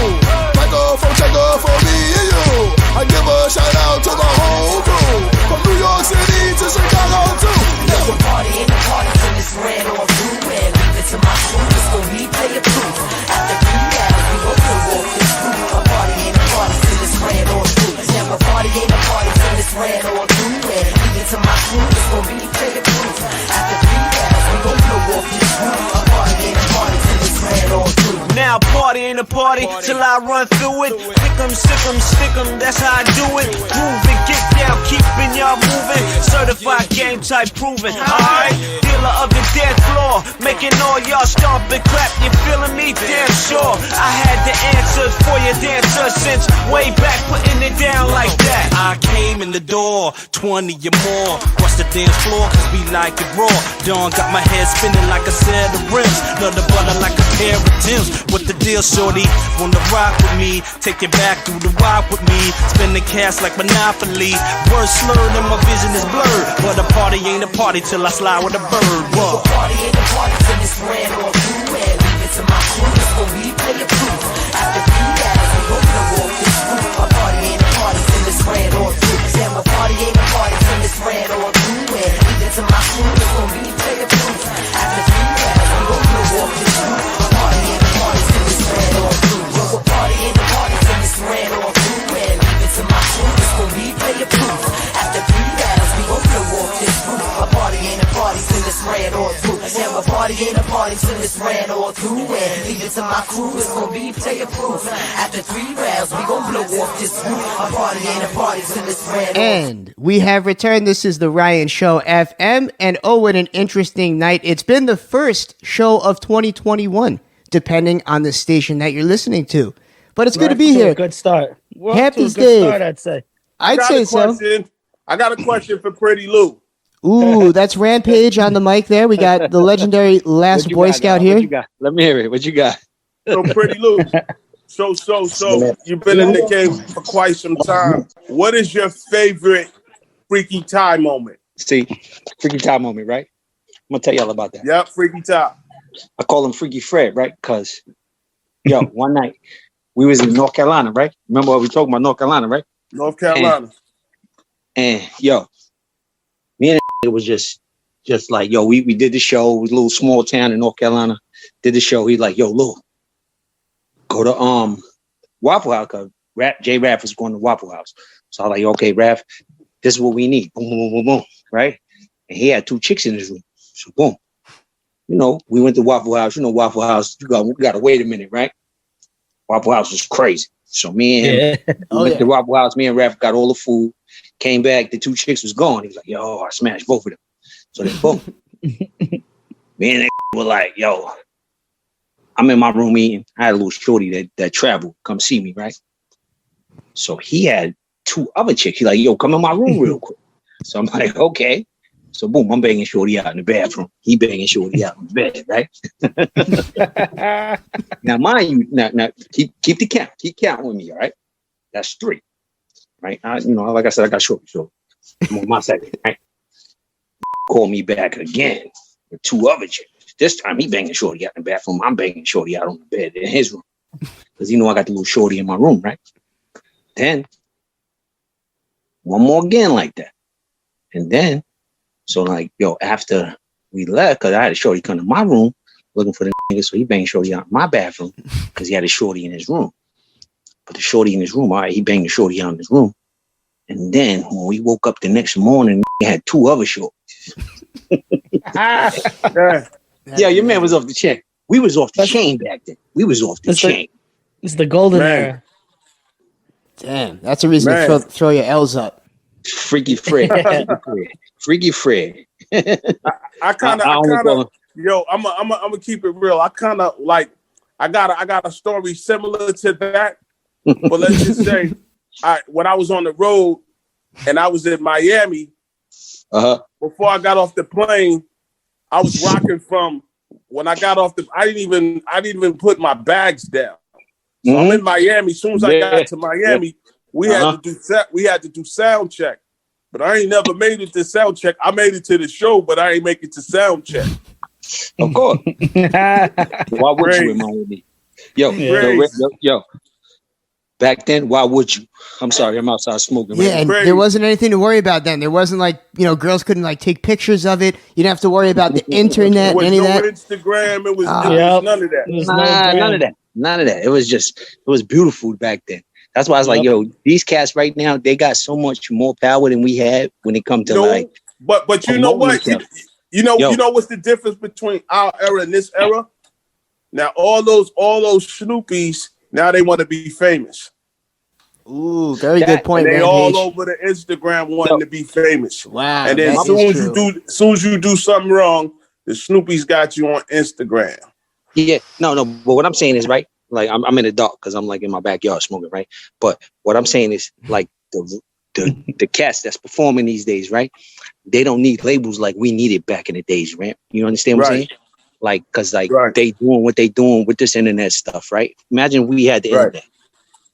Microphone checker for me and you. I give a shout out to the whole crew. From New York City to Chicago too. There's a party in the party till it's red or blue. And leave it to my crew, it's gon' replay it proof. After 3 hours, we gon' pull off this group. A party in the party till it's red or blue. Yeah, a party in the party till it's red or blue. And leave it to my crew, it's gon' replay it proof. After 3 hours, we gon' pull off this group. A party in the party till it's red or blue. Now party ain't a party till I run through it. Pick 'em, sick 'em, stick 'em, that's how I do it. Groove it, get down, keeping y'all moving. Certified game type proven. Alright, dealer of the dead floor, making all y'all stomp and clap. You feeling me? Damn sure. I had the answers for your dancer since way back, putting it down like that. I came in the door, 20 or more. Watch the dance floor, cause we like it raw. Dawn got my head spinning like a set of rims. Love the butter like a pair of Timbs. What the deal, shorty? Wanna rock with me? Take it back through the rock with me. Spend the cash like Monopoly. Words slurred and my vision is blurred. But a party ain't a party till I slide with a bird. A party ain't a party till it's red or blue. And leave it to my crew, it's gon' replay it proof. After 3 hours, we gon' blow off this roof. A party ain't a party till it's red or blue. Yeah, a party ain't a party till it's red or blue. And leave it to my crew, it's gon' replay it proof. After 3 hours, we gon' blow off this roof. A party ain't a party till it's red or blue. Yo, a party ain't a party till it's red or blue. And leave it to my crew, it's gon' replay it proof. After 3 hours, we gon' blow off this roof. A party ain't a party till it's red or blue. Yeah, a party ain't a party till it's red or blue. And leave it to my crew, it's gon' replay it proof. After 3 rounds, we gon' blow off this roof. A party ain't a party till it's red or blue. And we have returned. This is the Ryan Show FM. And oh, what an interesting night. It's been the first show of 2021, depending on the station that you're listening to. But it's good to be here. Good start. Happy's Dave. Start, I'd say. I'd say so. I got a question for Pretty Lou. Ooh, that's Rampage on the mic there. We got the legendary last Boy Scout here. What you got? Let me hear it. What you got? So Pretty Lou. So you've been in the game for quite some time. What is your favorite Freaky Tie moment? See, Freaky Tie moment, right? I'm gonna tell y'all about that. Yep, Freaky Tie. I call him Freaky Fred, right? Cause one night we was in North Carolina, right? Remember what we talking about North Carolina, right? North Carolina. And me and it was just like, we did the show. It was a little small town in North Carolina. Did the show. He's like, Lou, go to Waffle House, cause J-Rap was going to Waffle House. So I was like, okay, Raph, this is what we need. Boom, boom, boom, boom, right? And he had 2 chicks in his room. So boom. We went to Waffle House. Waffle House, we gotta wait a minute, right? Waffle House was crazy. So me and him went to Waffle House. Me and Raph got all the food. Came back, the 2 chicks was gone. He was like, I smashed both of them. So then boom. Me and that were like, I'm in my room eating. I had a little shorty that traveled, come see me, right? So he had 2 other chicks. He's like, come in my room real quick. So I'm like, okay. So boom, I'm banging shorty out in the bathroom. He banging shorty out in the bed, right? Now mind you, now keep the count. Keep counting with me, all right? That's 3. Right? Like I said, I got shorty, so I'm on my second, right? Call me back again with 2 other chicks. This time he banging shorty out in the bathroom. I'm banging shorty out on the bed in his room. Because I got the little shorty in my room, right? Then one more again like that. And then, after we left, because I had a shorty come to my room looking for the nigga, so he banged shorty out in my bathroom because he had a shorty in his room. But the shorty in his room, all right, he banged the shorty out in his room. And then when we woke up the next morning, he had 2 other shorties. Your man was off the chain. We was off the chain back then. We was off the chain. It's the golden era. Damn, that's a reason to throw your L's up. Freaky Fred. Freaky Fred. I kind of, I'm gonna keep it real. I kind of like, I got a story similar to that, but let's just say, when I was on the road, and I was in Miami. Before I got off the plane, I was rocking from when I got off the. I didn't even put my bags down. So I'm in Miami. As soon as I got to Miami, we had to do sound check. But I ain't never made it to sound check. I made it to the show, but I ain't make it to sound check. Of course. Why would you in Miami? Yo. Back then, why would you? I'm sorry, I'm outside smoking. Yeah, and there wasn't anything to worry about then. There wasn't like, girls couldn't like take pictures of it. You didn't have to worry about the internet, any of that. Instagram, it was none of that. None of that. It was beautiful back then. That's why I was like, yo, these cats right now, they got so much more power than we had when it comes to But you know what? You know what's the difference between our era and this era? Now all those Snoopies, now they want to be famous. Ooh, very good point. And they all over the Instagram wanting to be famous. Wow. And then as soon as you do something wrong, the Snoopies got you on Instagram. Yeah, no. But what I'm saying is, right, like I'm in the dark because I'm like in my backyard smoking, right? But what I'm saying is, like the cats that's performing these days, right? They don't need labels like we needed back in the days, right? You understand what I'm saying? Like, because they doing what they doing with this internet stuff, right? Imagine we had the internet.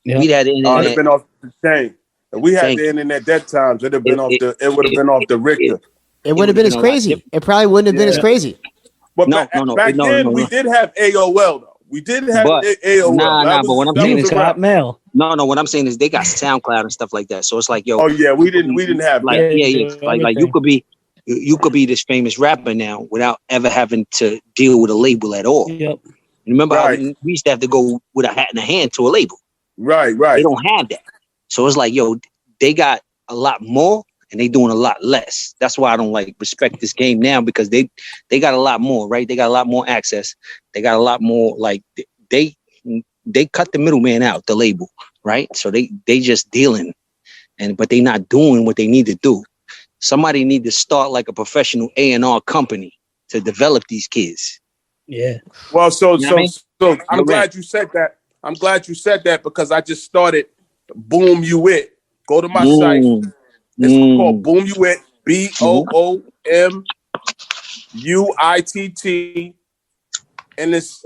Yeah. We had the internet. It'd have been off the chain. If we had the internet that times, it would have been off the Richter. It wouldn't have been as crazy. It probably wouldn't have been as crazy. But back then, we did have AOL, though. We did have AOL. But what I'm saying is Hotmail. No. What I'm saying is they got SoundCloud and stuff like that. So it's like, yo. Oh yeah, we didn't have like like you could be this famous rapper now without ever having to deal with a label at all. Yep. Remember how we used to have to go with a hat in the hand to a label. Right. They don't have that. So it's like, yo, they got a lot more and they doing a lot less. That's why I don't respect this game now, because they got a lot more, right? They got a lot more access. They got a lot more, they cut the middleman out, the label, right? So they just dealing, but they not doing what they need to do. Somebody need to start like a professional A&R company to develop these kids. Yeah. Well, so I'm glad you said that. I'm glad you said that because I just started Boom You It. Go to my site. It's called Boom You It. BOOMUITT. And it's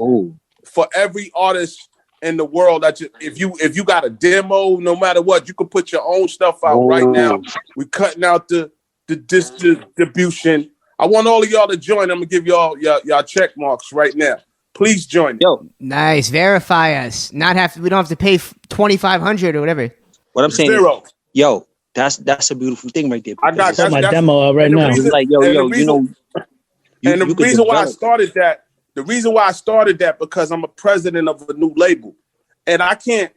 for every artist in the world. If you got a demo, no matter what, you can put your own stuff out right now. We're cutting out the distribution. I want all of y'all to join. I'm gonna give y'all check marks right now. Please join. Yo, nice. Verify us. We don't have to pay $2,500 or whatever. What I'm saying is, yo, that's a beautiful thing right there. I got my demo right now. It's like, yo, the reason why I started that, because I'm a president of a new label, and I can't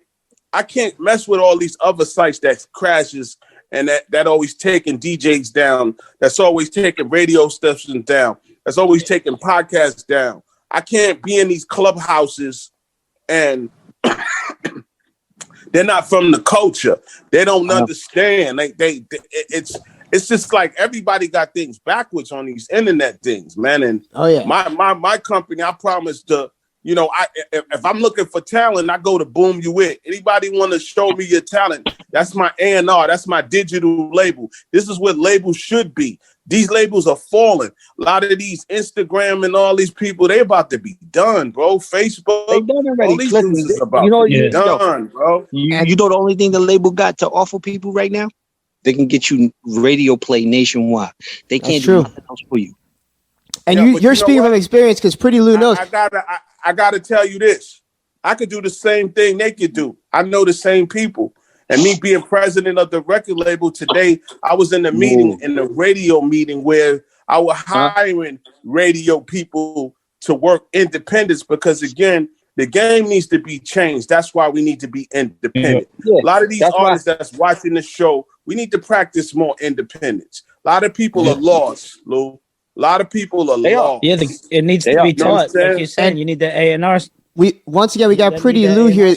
mess with all these other sites that crashes and that always taking DJs down. That's always taking radio stations down. That's always taking podcasts down. I can't be in these clubhouses and they're not from the culture. They don't understand. It's just like everybody got things backwards on these internet things, man. And my company, I promise to, if I'm looking for talent, I go to Boom You It. Anybody want to show me your talent? That's my A&R. That's my digital label. This is what labels should be. These labels are falling. A lot of these Instagram and all these people, they about to be done, bro. Facebook, they done already. All these things is about to be done, bro. You know the only thing the label got to offer people right now? They can get you radio play nationwide. They can't do nothing else for you. And you're speaking from experience because Pretty Lou knows. I gotta tell you this. I could do the same thing they could do. I know the same people. And me being president of the record label today, I was in the meeting, in the radio meeting where I was hiring radio people to work independence because, again, the game needs to be changed. That's why we need to be independent. Yeah. A lot of these artists that's watching the show, we need to practice more independence. A lot of people are lost, Lou. A lot of people are lost. Yeah, it needs to be taught. Like you're saying, you need the A&R. We got Pretty Lou here.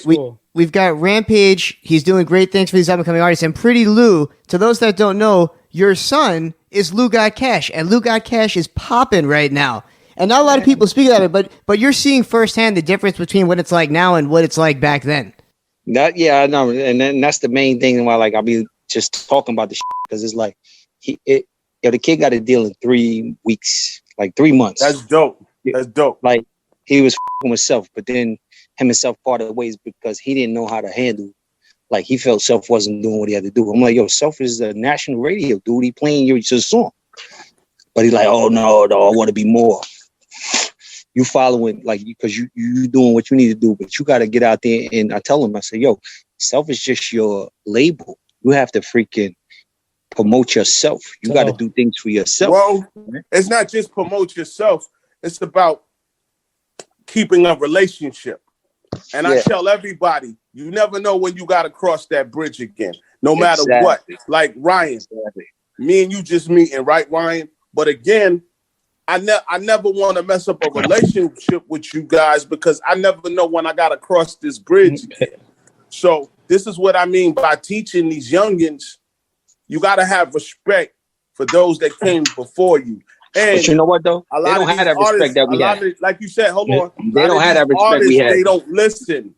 We've got Rampage. He's doing great things for these up-and-coming artists. And Pretty Lou, to those that don't know, your son is Lou Got Cash. And Lou Got Cash is popping right now. And not a lot of people speak about it, but you're seeing firsthand the difference between what it's like now and what it's like back then. I know. And then that's the main thing why, I'll be just talking about the shit, because it's like the kid got a deal in 3 weeks, like 3 months. That's dope. That's dope. Like he was f***ing with Self, but then him and Self parted ways because he didn't know how to handle. Like he felt Self wasn't doing what he had to do. I'm like, yo, Self is a national radio dude. He playing your song, but he's like, oh no, I want to be more. You following like because you doing what you need to do, but you got to get out there. And I tell him, I say, yo, Self is just your label. You have to freaking promote yourself. You got to do things for yourself. Well, it's not just promote yourself. It's about keeping a relationship. And I tell everybody, you never know when you got to cross that bridge again, no matter what. Like Ryan, me and you just meeting, right, Ryan? But again, I never want to mess up a relationship with you guys because I never know when I got to cross this bridge again. So this is what I mean by teaching these youngins. You got to have respect for those that came before you. And but you know what though? They don't have that respect that we have. Like you said, hold on. They don't have that respect we have. They don't listen.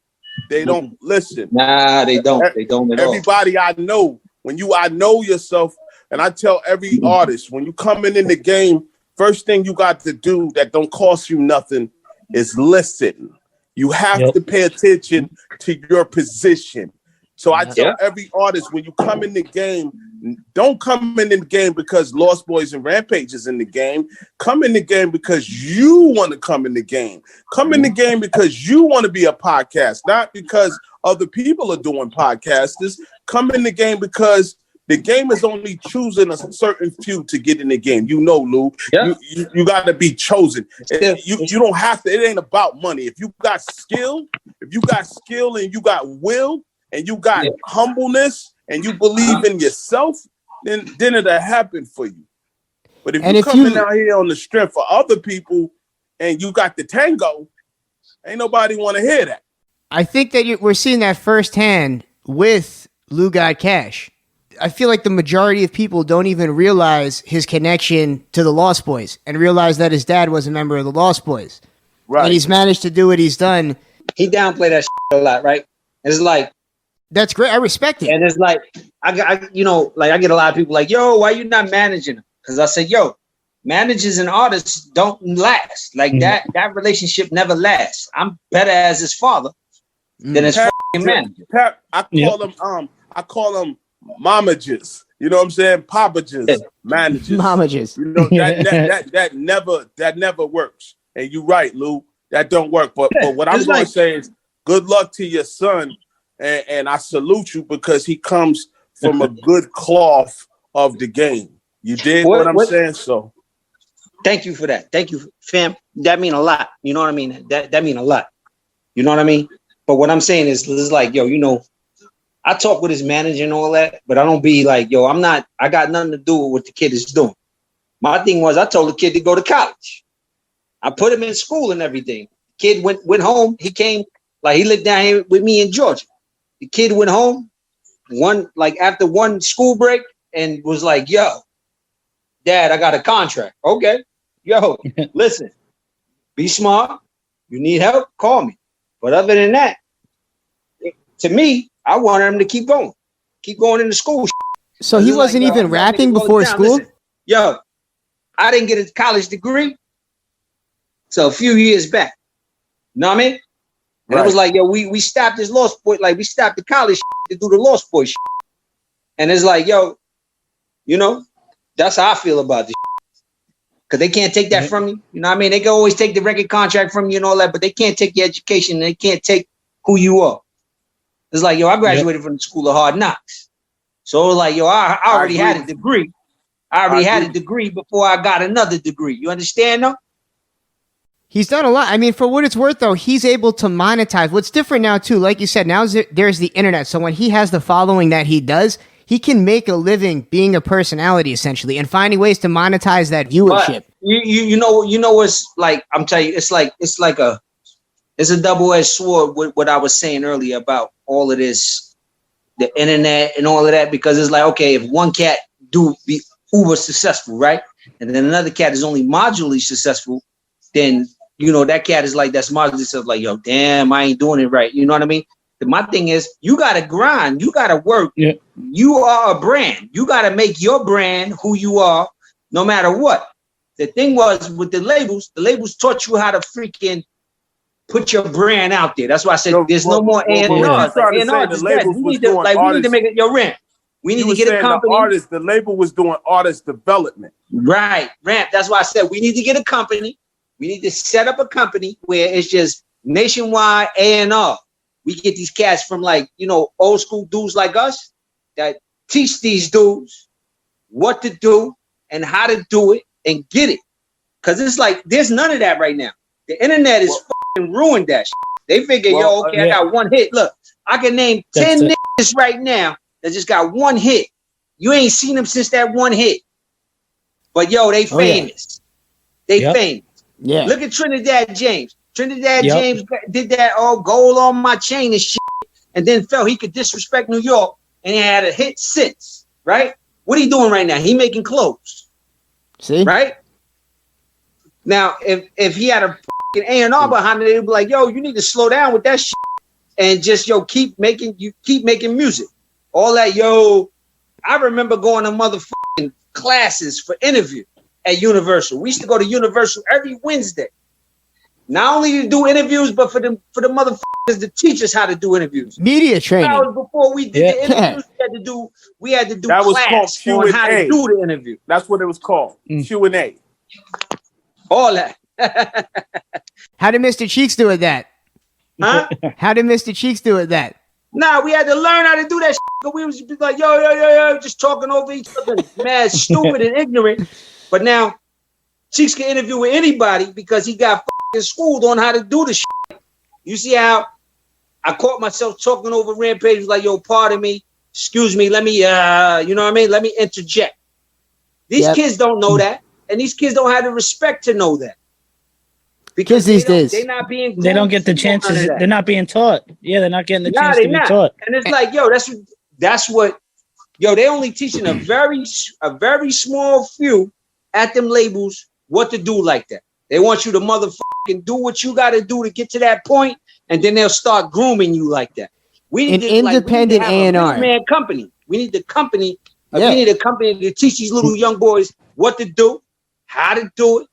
They don't listen. Nah, they don't. They don't at all. Everybody I know, I know yourself, and I tell every artist, when you coming in the game, first thing you got to do that don't cost you nothing is listen. You have to pay attention to your position. So I tell every artist, when you come in the game, don't come in the game because Lost Boys and Rampage is in the game. Come in the game because you want to come in the game. Come in the game because you want to be a podcast, not because other people are doing podcasts. Come in the game because the game is only choosing a certain few to get in the game. You know, Lou, you got to be chosen. You don't have to. It ain't about money. If you got skill, and you got will, and you got humbleness, and you believe in yourself, then it'll happen for you. But if you're coming out here on the strength for other people, and you got the tango, ain't nobody want to hear that. I think that we're seeing that firsthand with Lou Got Cash. I feel like the majority of people don't even realize his connection to the Lost Boys and realize that his dad was a member of the Lost Boys. Right. And he's managed to do what he's done. He downplayed that shit a lot, right? It's like, that's great. I respect it. And it's like, I get a lot of people like, yo, why you not managing him? Because I said, yo, managers and artists don't last. Like that relationship never lasts. I'm better as his father than his fucking manager. I call them momages. You know what I'm saying? Papages, managers. Momages. You know, that never works. And you're right, Lou. That don't work. But what I'm going to say is good luck to your son. And I salute you because he comes from a good cloth of the game. You did what I'm saying? So thank you for that. Thank you, fam. That mean a lot. You know what I mean? That mean a lot. You know what I mean? But what I'm saying is like, yo, you know, I talk with his manager and all that, but I don't be like, yo, I got nothing to do with what the kid is doing. My thing was I told the kid to go to college. I put him in school and everything. Kid went home. He came, like he lived down here with me in Georgia. The kid went home after one school break and was like, yo, Dad, I got a contract. Okay. Yo, listen, be smart. You need help? Call me. But other than that, to me, I wanted him to keep going into school. So he wasn't even rapping before school? Listen, yo, I didn't get a college degree till a few years back. You know what I mean? And it was like, yo, we stopped this Lost Boy, like we stopped the college to do the Lost Boy shit. And it's like, yo, you know, that's how I feel about this because they can't take that from you. You know what I mean? They can always take the record contract from you and all that, but they can't take your education and they can't take who you are. It's like, yo, I graduated from the School of Hard Knocks. So it was like, yo, I already had a degree. I already had a degree before I got another degree. You understand though? He's done a lot. I mean, for what it's worth, though, he's able to monetize. What's different now, too, like you said, now there's the internet. So when he has the following that he does, he can make a living being a personality, essentially, and finding ways to monetize that viewership. But you know what's like, I'm telling you, it's a double-edged sword with what I was saying earlier about all of this, the internet and all of that, because it's like, okay, if one cat be uber successful, right? And then another cat is only modularly successful, then you know, that cat is like, that's marginally stuff like, yo, damn, I ain't doing it right. You know what I mean? My thing is, you got to grind. You got to work. Yeah. You are a brand. You got to make your brand who you are, no matter what. The thing was with the labels taught you how to freaking put your brand out there. That's why I said there's no more A&Rs. We need to make it your rent. We need to get a company. The label was doing artist development. Right, Ramp. That's why I said we need to get a company. We need to set up a company where it's just nationwide A&R. We get these cats from old school dudes like us that teach these dudes what to do and how to do it and get it. Because it's like there's none of that right now. The internet is fucking ruined that shit. They figure, I got one hit. Look, I can name 10 niggas right now that just got one hit. You ain't seen them since that one hit. But they famous. They famous. Yeah. Look at Trinidad James. James did that gold on my chain and shit, and then felt he could disrespect New York, and he had a hit since, right? What are you doing right now? He making clothes. See? Right? Now, if he had a fucking A&R behind it, it'd be like, you need to slow down with that shit and just keep making music. All that, I remember going to motherfucking classes for interview at Universal. We used to go to Universal every Wednesday. Not only to do interviews, but for the motherfuckers to teach us how to do interviews. Media training. That was before we did the interviews. We had to do that class was called on how to do the interview. That's what it was called. Q&A. All that. How did Mr. Cheeks do with that? Huh? How did Mr. Cheeks do with that? Nah, we had to learn how to do that shit. We was like, yo, just talking over each other, mad, stupid, and ignorant. But now, Cheeks can interview with anybody because he got fucking schooled on how to do the shit. You see how I caught myself talking over Rampage, like, pardon me, excuse me, let me, you know what I mean? Let me interject. These kids don't know that, and these kids don't have the respect to know that. Because these days they're not being. They don't get the chances. They're not being taught. Yeah, they're not getting the chance to be taught. And it's like, that's what. They only teaching a very small few at them labels what to do like that. They want you to motherfucking do what you got to do to get to that point, and then they'll start grooming you like that. We need independent A&R man company. We need the company. We need a company to teach these little young boys what to do, how to do it,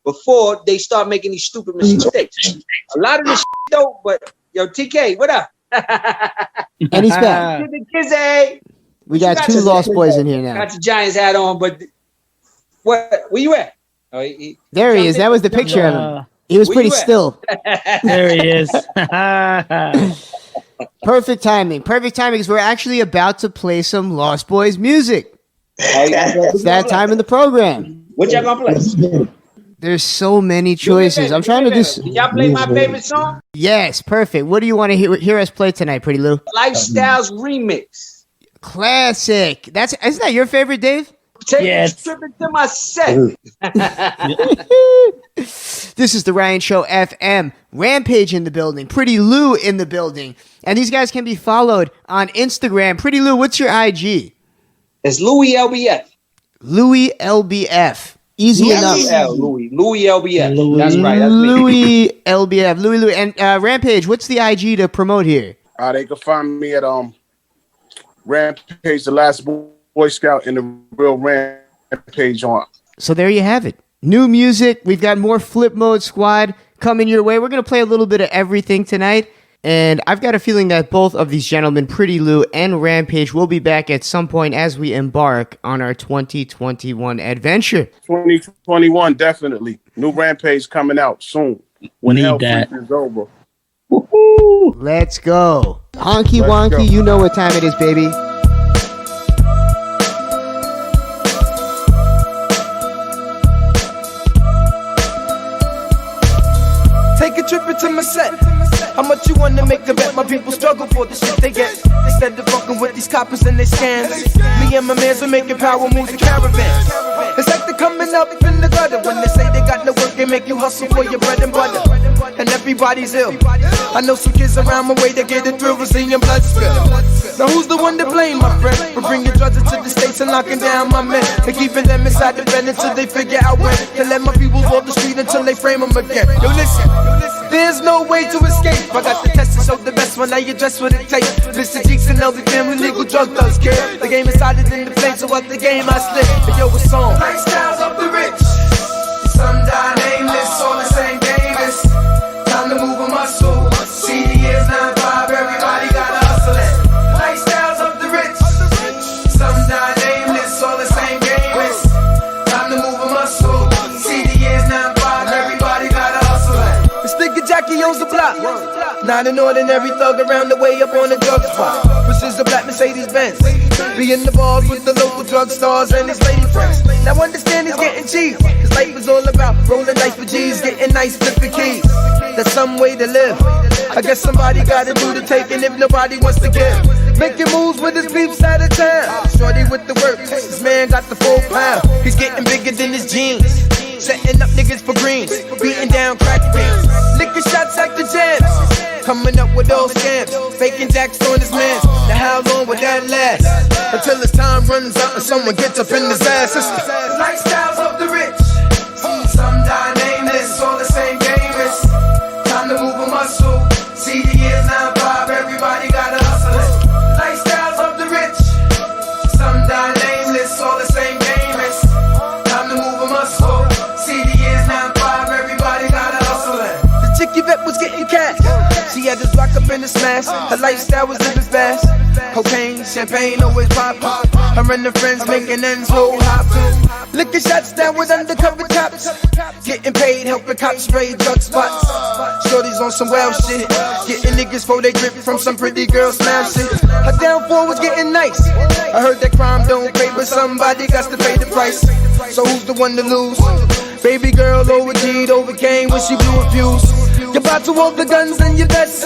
before they start making these stupid mistakes. A lot of this shit though, but TK, what up? And he's back. We got two Lost Boys in here now. Got the Giants hat on, but where you at? There he is. That was the picture of him. He was pretty still. There he is. Perfect timing because we're actually about to play some Lost Boys music. It's that time in the program. What y'all gonna play? There's so many choices. I'm trying to do. Can y'all play my favorite song? Yes, perfect. What do you want to hear us play tonight, Pretty Lou? Lifestyles Remix. Classic. Isn't that your favorite, Dave? Take a trip into my set. This is the Ryan Show FM. Rampage in the building. Pretty Lou in the building. And these guys can be followed on Instagram. Pretty Lou, what's your IG? It's Louis LBF. Louis LBF. Easy enough. Louis LBF. That's right. That's me. Louis LBF. Louis. And Rampage, what's the IG to promote here? They can find me at Rampage, the last Boy Scout, and the real Rampage on. So there you have it. New music. We've got more Flip Mode Squad coming your way. We're going to play a little bit of everything tonight. And I've got a feeling that both of these gentlemen, Pretty Lou and Rampage, will be back at some point as we embark on our 2021 adventure. 2021, definitely. New Rampage coming out soon. We need that. Is over. Woo-hoo. Let's go. Honky wonky, you know what time it is, baby. Take a trip into my set. How much you wanna make a bet? My people struggle for the shit they get. Instead of fucking with these coppers and their scams, me and my mans are making power moves in caravans. It's like they're coming up in the gutter when they say they got no work and make you hustle for your bread and butter. And everybody's ill. I know some kids around my way that get a thrill from seeing blood spill. Now who's the one to blame, my friend, for bringing drugs into the state fronts and locking down my men and keeping them inside the bed until they figure out when to let my people off the street until they frame them again. Yo, listen, there's no way to escape. I got the test to show the best when I address what it takes. Mr. Cheeks and LB family, legal drug thugs, kid. The game is hotter than the flame, so what the game I slip. But yo, it's on. Lifestyles of the rich. Some die nameless, all the same game is. Time to move a muscle. CD is 9-5, everybody gotta hustle it. Lifestyles of the rich. Some die nameless, all the same game is. Time to move a muscle. CD is 9-5, everybody gotta hustle it. This nigga Jackie owns the block. Not an ordinary thug around the way up on the drug spot. Versus a black Mercedes Benz. Be in the bars with the local drug stars and his lady friends. Now understand he's getting cheap. His life is all about rolling dice for G's, getting nice flipping keys. That's some way to live. I guess somebody gotta do the taking if nobody wants to give. Making moves with his peeps out of town. Shorty with the work, this man got the 4 pound. He's getting bigger than his jeans. Setting up niggas for greens, beating down crack beans. Licking shots at the jams. Coming up with all scams, faking jacks on his mans. Now how long would that last? Until his time runs out and someone gets up in his ass. Lifestyles of the rich. Some die nameless, all the same game is. Time to move a muscle. CD is 9-5, everybody gotta hustle it. Lifestyles of the rich. Some die nameless, all the same game is. Time to move a muscle. CD is 9-5, everybody gotta hustle it. The chick Yvette was getting cash. She had this lock up in the smash. Her lifestyle was living fast. Cocaine, champagne, always pop. Her and her friends making ends roll hop. Licking shots down with undercover cops. Getting paid, helping cops spray drug spots. Shorty's on some wild shit. Getting niggas for they grip from some pretty girl smash shit. Her downfall was getting nice. I heard that crime don't pay, but somebody got to pay the price. So who's the one to lose? Baby girl overg'd, overcame when she blew a fuse. You're about to hold the guns and your best.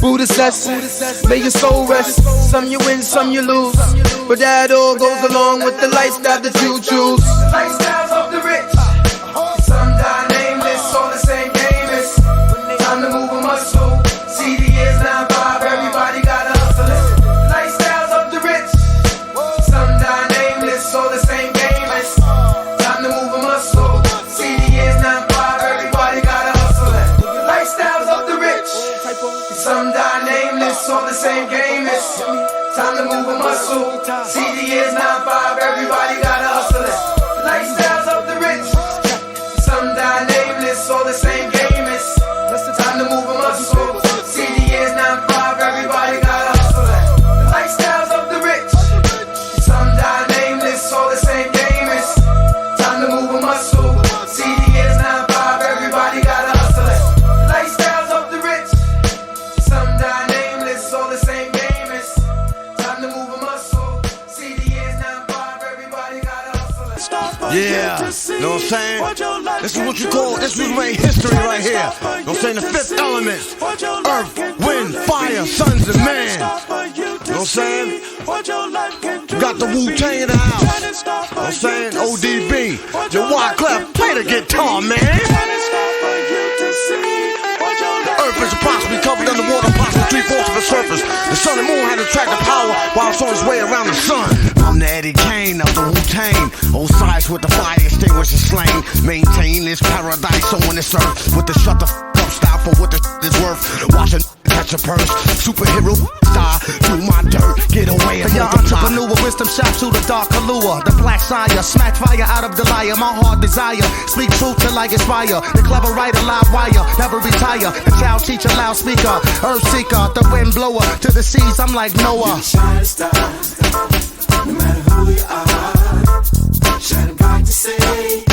Buddha says, may your soul rest. Some you win, some you lose. But that all goes along with the lifestyle that you choose. Lifestyles of the rich. Some die nameless, all the same game is. Time to move a muscle. CD is 9-5, everybody gotta hustle it. Lifestyles of the rich. Some die nameless, all the same game is. Time to move a muscle. CD is 9-5, everybody gotta hustle it. Lifestyles of the rich. Some die nameless, all the same game is. Time to move a muscle. CD is 9-5, everybody gotta hustle it. Lifestyles of the rich. Some die nameless, all the same game is. Time to move a muscle. CD is 9-5, everybody gotta hustle it. Lifestyles of the rich. Some die nameless, all the same game is. Time to move a muscle. CD is 9-5, everybody gotta hustle it. Lifestyles of the rich. Some die nameless, all the same game is. Time to move a muscle. CD is 9-5, everybody gotta hustle it. Yeah, know what I'm saying? This is what you call, this is made history right here. Know what I'm saying? The fifth element. Earth, wind, fire, sons and man. Know what I'm saying? You got the Wu-Tang in the house. Know what I'm saying? ODB. Your Wyclef, play the guitar, man. Earth is approximately covered underwater, approximately 3/4 of the surface. The sun and moon had attractive power while it's on its way around the sun. I'm the Eddie Kane of the Wu-Tang. Osiris with the fire extinguisher slain. Maintain this paradise on this earth with the shut the up style for what the is worth. Watch a catch a purse. Superhero star, do my dirt, get away and your entrepreneur, wisdom shot to the dark allure. The black sire, smack fire out of the liar. My heart desire, speak truth till I inspire. The clever writer, live wire, never retire. The child teacher, loudspeaker, earth seeker, the wind blower to the seas. I'm like Noah. Shine star, no matter who you are, shining bright to say,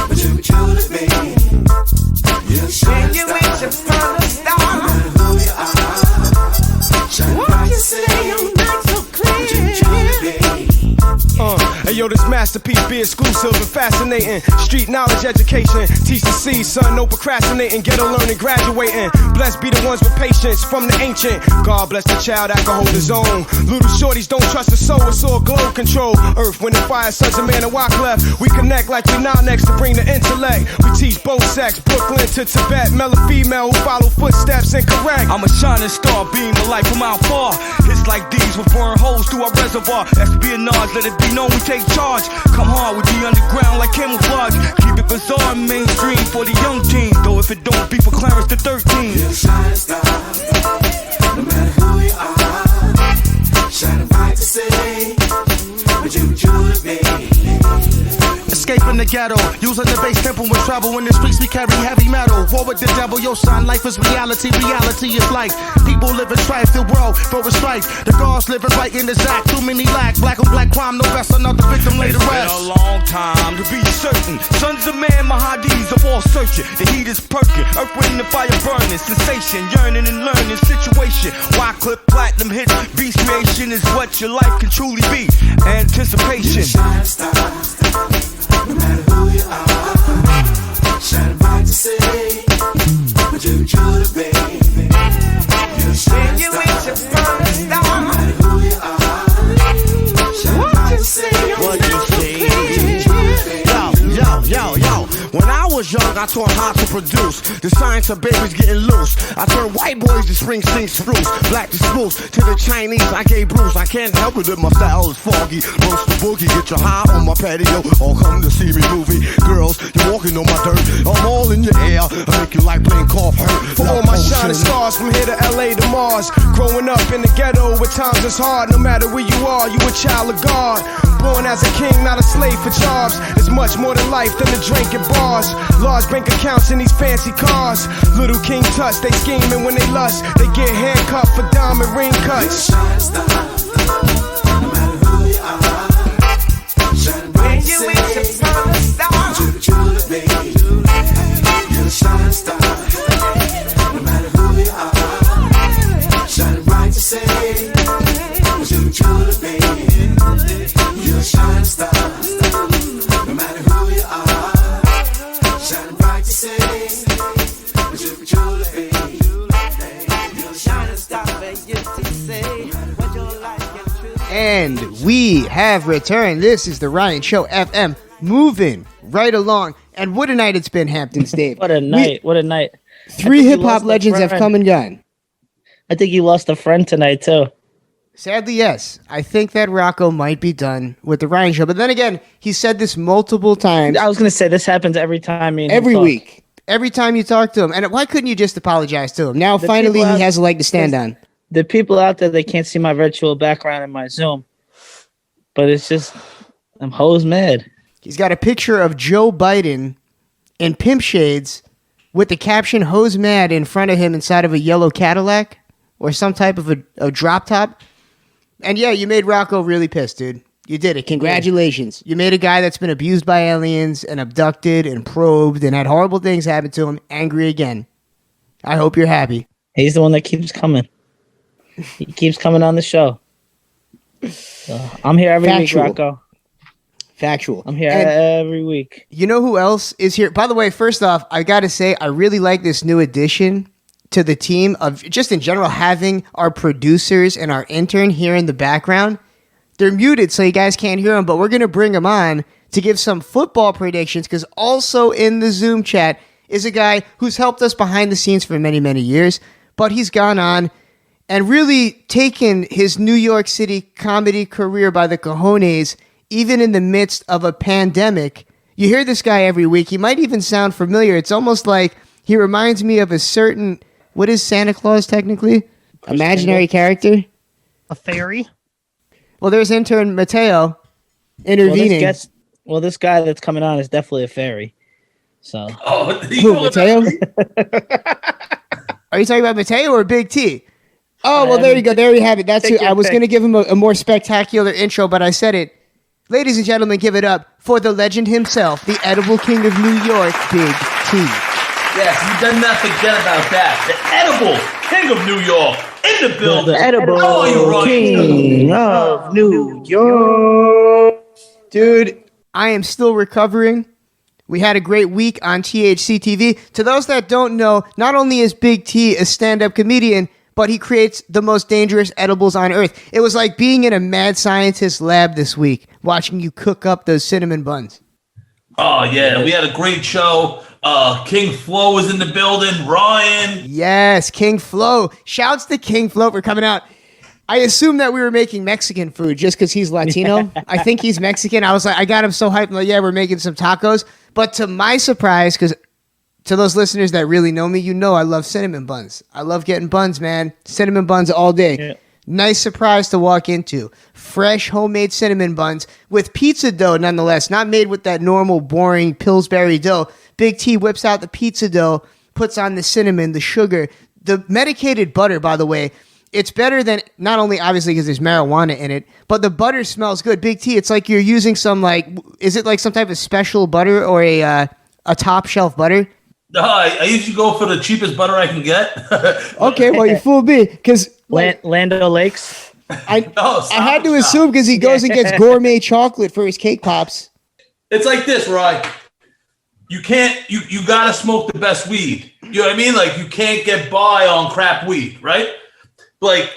but you're true to me. You're shining star, no matter who you are, shining bright to say, but you're true to me. yo, this masterpiece be exclusive and fascinating. Street knowledge education, teach the seed, son, no procrastinating. Get a learning, graduating. Blessed be the ones with patience from the ancient. God bless the child that can hold his own. Little shorties don't trust the soul, it's all glow control. Earth, wind, and fire, sons of man and Wyclef. We connect like we now next to bring the intellect. We teach both sex, Brooklyn to Tibet. Male and female who follow footsteps and correct. I'm a shining star, beam of light from out far. Hits like these will burn holes through our reservoir. Espionage, let it be known we take charge. Come hard with the underground like camouflage. Keep it bizarre and mainstream for the young team. Though if it don't be for Clarence the 13. You're a shining star, no matter who you are. Shining bright to say, but you choose me. Escaping the ghetto, using the bass tempo with trouble. In the streets we carry heavy metal. War with the devil, yo son, life is reality. Reality is life. People live in strife, the world for a strife. The guards living right in the zack, too many lack. Black on black crime, no best, another victim later rest. It's been a long time to be certain. Sons of man, Mahadis of all searching. The heat is perking, earth, wind, and fire burning. Sensation, yearning and learning situation. Why clip platinum hits? Beast creation is what your life can truly be. Anticipation. No matter who you are, shining bright to say, but you truly, baby. You're a shining star. No matter who you are, shining bright to say, what you say? Yo. When I was young, I taught how to produce. The science of babies getting loose. I turned white boys to Springsteen spruce. Black to spruce. To the Chinese, I gave Bruce. I can't help it if my style is foggy. Roast the boogie, get your high on my patio. Or come to see me movie. Girls, you're walking on my dirt. I'm all in your air. I make you like playing cough hurt. For all my shining stars from here to LA to Mars. Growing up in the ghetto where times is hard. No matter where you are, you a child of God. Born as a king, not a slave for jobs. It's much more than life than the drink and bars. Large bank accounts in these fancy cars. Little King Tuts, they scheming when they lust. They get handcuffed for diamond ring cuts. You're a shining star, no matter who you are. Shining bright to say, but you truly, baby. You're a shining star, no matter who you are. Shining bright to say, but you truly, baby. You're a shining star, no matter who you are. Shining bright to say, but you truly, baby. You're a shining star, baby, to say what your life can truly. And we have returned. This is the Ryan Show FM, moving right along. And what a night it's been, Hamptons, Dave. What a night. What a night. 3 hip-hop legends have come and gone. I think you lost a friend tonight, too. Sadly, yes. I think that Rocco might be done with the Ryan Show. But then again, he said this multiple times. I was going to say, this happens every time. Every week. Every time you talk to him. And why couldn't you just apologize to him? Now, finally, he has a leg to stand on. The people out there, they can't see my virtual background in my Zoom. But it's just, I'm hose mad. He's got a picture of Joe Biden in pimp shades with the caption "hose mad" in front of him inside of a yellow Cadillac or some type of a drop top. And yeah, you made Rocco really pissed, dude. You did it. Congratulations. You made a guy that's been abused by aliens and abducted and probed and had horrible things happen to him angry again. I hope you're happy. He's the one that keeps coming. He keeps coming on the show. So, I'm here every week, Rocco. Factual. I'm here every week. You know who else is here? By the way, first off, I got to say, I really like this new addition to the team of just in general having our producers and our intern here in the background. They're muted, so you guys can't hear them, but we're going to bring them on to give some football predictions, because also in the Zoom chat is a guy who's helped us behind the scenes for many, many years, but he's gone on and really taken his New York City comedy career by the cojones, even in the midst of a pandemic. You hear this guy every week. He might even sound familiar. It's almost like he reminds me of a certain, what is Santa Claus technically? Imaginary character? A fairy? Well, there's intern Mateo intervening. Well, this guy that's coming on is definitely a fairy. So. Oh, who, Mateo? Are you talking about Mateo or Big T? Oh, well, there you go. There you have it. That's who. I was going to give him a more spectacular intro, but I said it. Ladies and gentlemen, give it up for the legend himself, the edible king of New York, Big T. Yes, you done not forget about that. The edible king of New York in the building. The edible king of New York. Dude, I am still recovering. We had a great week on THC TV. To those that don't know, not only is Big T a stand-up comedian, but he creates the most dangerous edibles on earth. It was like being in a mad scientist lab this week, watching you cook up those cinnamon buns. Oh, yeah. We had a great show. King Flo was in the building. Ryan. Yes, King Flo. Shouts to King Flo for coming out. I assumed that we were making Mexican food just because he's Latino. I think he's Mexican. I was like, I got him so hyped. I'm like, yeah, we're making some tacos. But to my surprise, because to those listeners that really know me, you know I love cinnamon buns. I love getting buns, man. Cinnamon buns all day. Yeah. Nice surprise to walk into. Fresh homemade cinnamon buns with pizza dough, nonetheless. Not made with that normal, boring Pillsbury dough. Big T whips out the pizza dough, puts on the cinnamon, the sugar. The medicated butter, by the way, it's better than, not only obviously because there's marijuana in it, but the butter smells good. Big T, it's like you're using some is it like some type of special butter or a top shelf butter? I usually go for the cheapest butter I can get. Okay, well, you fooled me. Because Lando Lakes? I had to assume because he goes and gets gourmet chocolate for his cake pops. It's like this, right? You can't, you got to smoke the best weed. You know what I mean? Like, you can't get by on crap weed, right? Like,